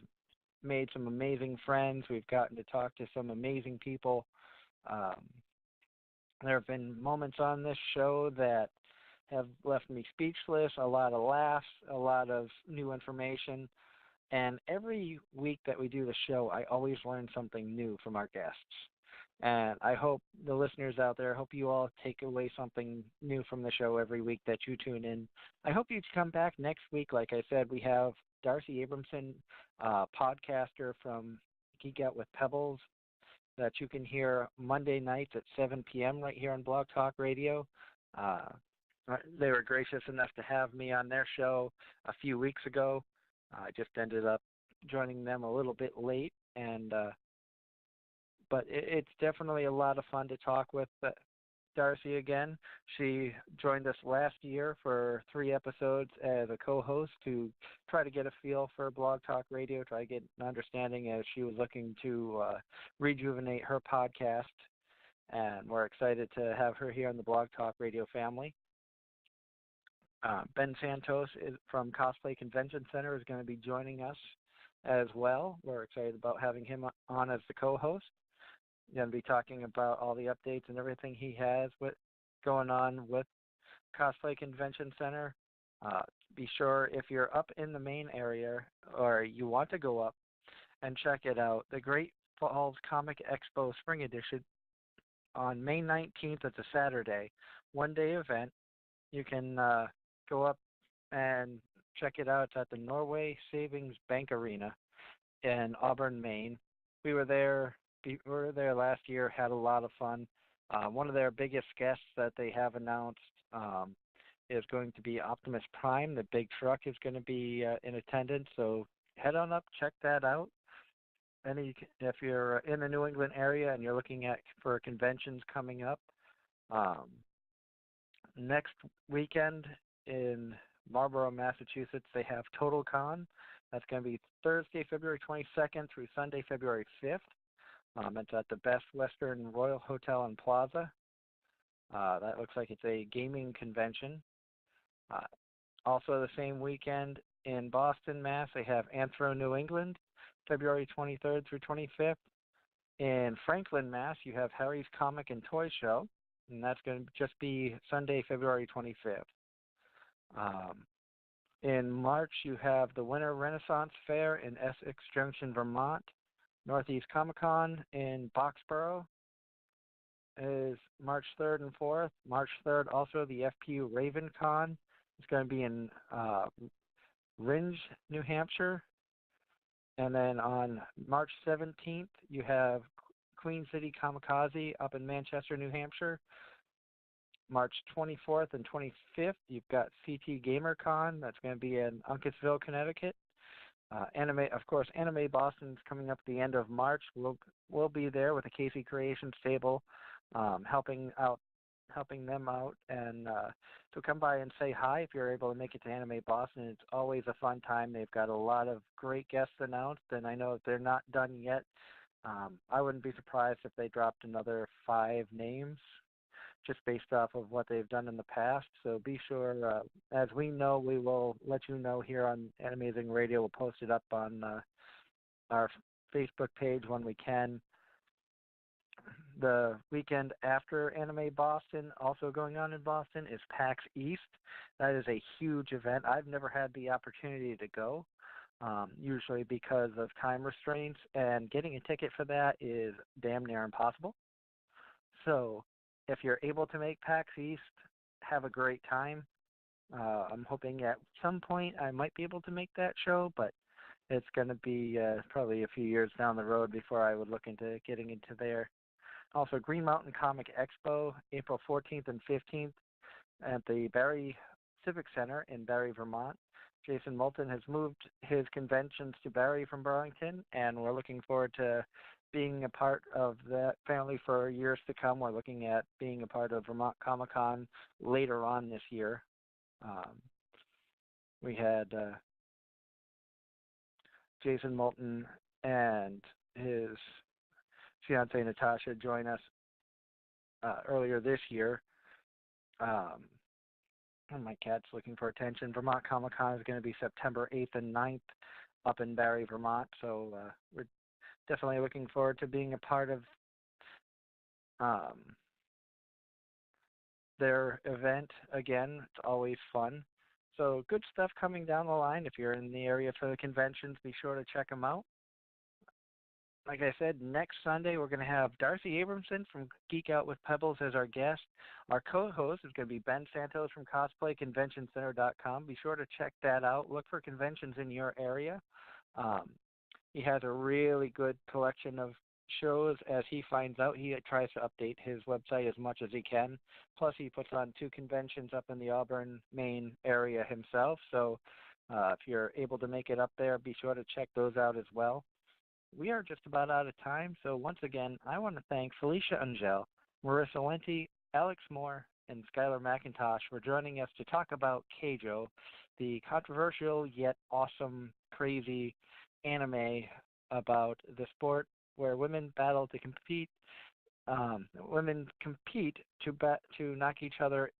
made some amazing friends. We've gotten to talk to some amazing people. There have been moments on this show that have left me speechless, a lot of laughs, a lot of new information. And every week that we do the show, I always learn something new from our guests. And I hope the listeners out there, I hope you all take away something new from the show every week that you tune in. I hope you come back next week. Like I said, we have Darcy Abramson, podcaster from Geek Out with Pebbles, that you can hear Monday nights at 7 p.m. right here on Blog Talk Radio. They were gracious enough to have me on their show a few weeks ago. I just ended up joining them a little bit late, but it's definitely a lot of fun to talk with Darcy again. She joined us last year for 3 episodes as a co-host to try to get a feel for Blog Talk Radio, try to get an understanding as she was looking to rejuvenate her podcast. And we're excited to have her here in the Blog Talk Radio family. Ben Santos from Cosplay Convention Center is going to be joining us as well. We're excited about having him on as the co-host. Going to be talking about all the updates and everything he has going on with Cosplay Convention Center. Be sure, if you're up in the main area or you want to go up and check it out, the Great Falls Comic Expo Spring Edition on May 19th. It's a Saturday, one-day event. You can go up and check it out. It's at the Norway Savings Bank Arena in Auburn, Maine. We were there last year, had a lot of fun. One of their biggest guests that they have announced is going to be Optimus Prime. The big truck is going to be in attendance, so head on up, check that out. If you're in the New England area and you're looking for conventions coming up, next weekend in Marlborough, Massachusetts, they have Total Con. That's going to be Thursday, February 22nd through Sunday, February 5th. It's at the Best Western Royal Hotel and Plaza. That looks like it's a gaming convention. Also the same weekend in Boston, Mass, they have Anthro New England, February 23rd through 25th. In Franklin, Mass, you have Harry's Comic and Toy Show, and that's going to just be Sunday, February 25th. In March, you have the Winter Renaissance Fair in Essex Junction, Vermont. Northeast Comic-Con in Boxborough is March 3rd and 4th. March 3rd, also the FPU Raven Con. It's going to be in Rindge, New Hampshire. And then on March 17th, you have Queen City Kamikaze up in Manchester, New Hampshire. March 24th and 25th, you've got CT GamerCon. That's going to be in Uncasville, Connecticut. Anime Boston's coming up at the end of March. We'll be there with the Casey Creations table, helping them out, and so come by and say hi if you're able to make it to Anime Boston. It's always a fun time. They've got a lot of great guests announced, and I know if they're not done yet, I wouldn't be surprised if they dropped another 5 names just based off of what they've done in the past. So be sure, as we know, we will let you know here on Anime-Zing Radio. We'll post it up on our Facebook page when we can. The weekend after Anime Boston, also going on in Boston, is PAX East. That is a huge event. I've never had the opportunity to go, usually because of time restraints, and getting a ticket for that is damn near impossible. So if you're able to make PAX East, have a great time. I'm hoping at some point I might be able to make that show, but it's going to be probably a few years down the road before I would look into getting into there. Also, Green Mountain Comic Expo, April 14th and 15th at the Barry Civic Center in Barry, Vermont. Jason Moulton has moved his conventions to Barry from Burlington, and we're looking forward to being a part of that family for years to come. We're looking at being a part of Vermont Comic Con later on this year. We had Jason Moulton and his fiancée Natasha join us earlier this year. My cat's looking for attention. Vermont Comic Con is going to be September 8th and 9th up in Barry, Vermont. So we're definitely looking forward to being a part of their event again. It's always fun. So good stuff coming down the line. If you're in the area for the conventions, be sure to check them out. Like I said, next Sunday we're going to have Darcy Abramson from Geek Out with Pebbles as our guest. Our co-host is going to be Ben Santos from CosplayConventionCenter.com. Be sure to check that out. Look for conventions in your area. He has a really good collection of shows. As he finds out, he tries to update his website as much as he can. Plus, he puts on 2 conventions up in the Auburn, Maine area himself. So if you're able to make it up there, be sure to check those out as well. We are just about out of time, so once again, I want to thank Felecia Angelle, Marissa Lenti, Alex Moore, and Skyler Mcintosh for joining us to talk about Keijo, the controversial yet awesome, crazy anime about the sport where women battle to compete. Women compete to knock each other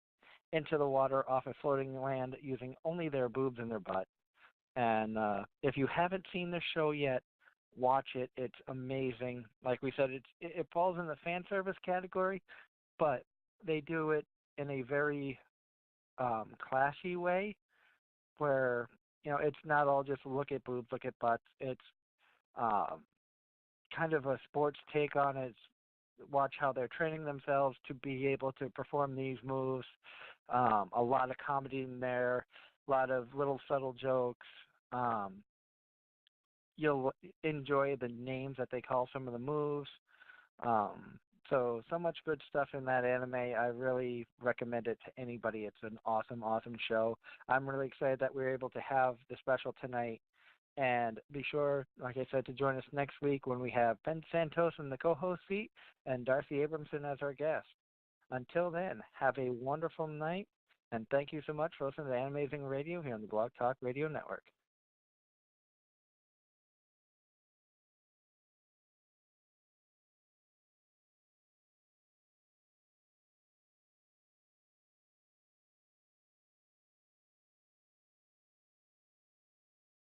into the water off a floating land using only their boobs and their butt. And if you haven't seen this show yet, watch it. It's amazing. Like we said, it falls in the fan service category, but they do it in a very classy way where, it's not all just look at boobs, look at butts. It's kind of a sports take on it. Watch how they're training themselves to be able to perform these moves. A lot of comedy in there, a lot of little subtle jokes. You'll enjoy the names that they call some of the moves. So much good stuff in that anime. I really recommend it to anybody. It's an awesome, awesome show. I'm really excited that we were able to have the special tonight. And be sure, like I said, to join us next week when we have Ben Santos in the co-host seat and Darcy Abramson as our guest. Until then, have a wonderful night, and thank you so much for listening to Anime-Zing Radio here on the Blog Talk Radio Network.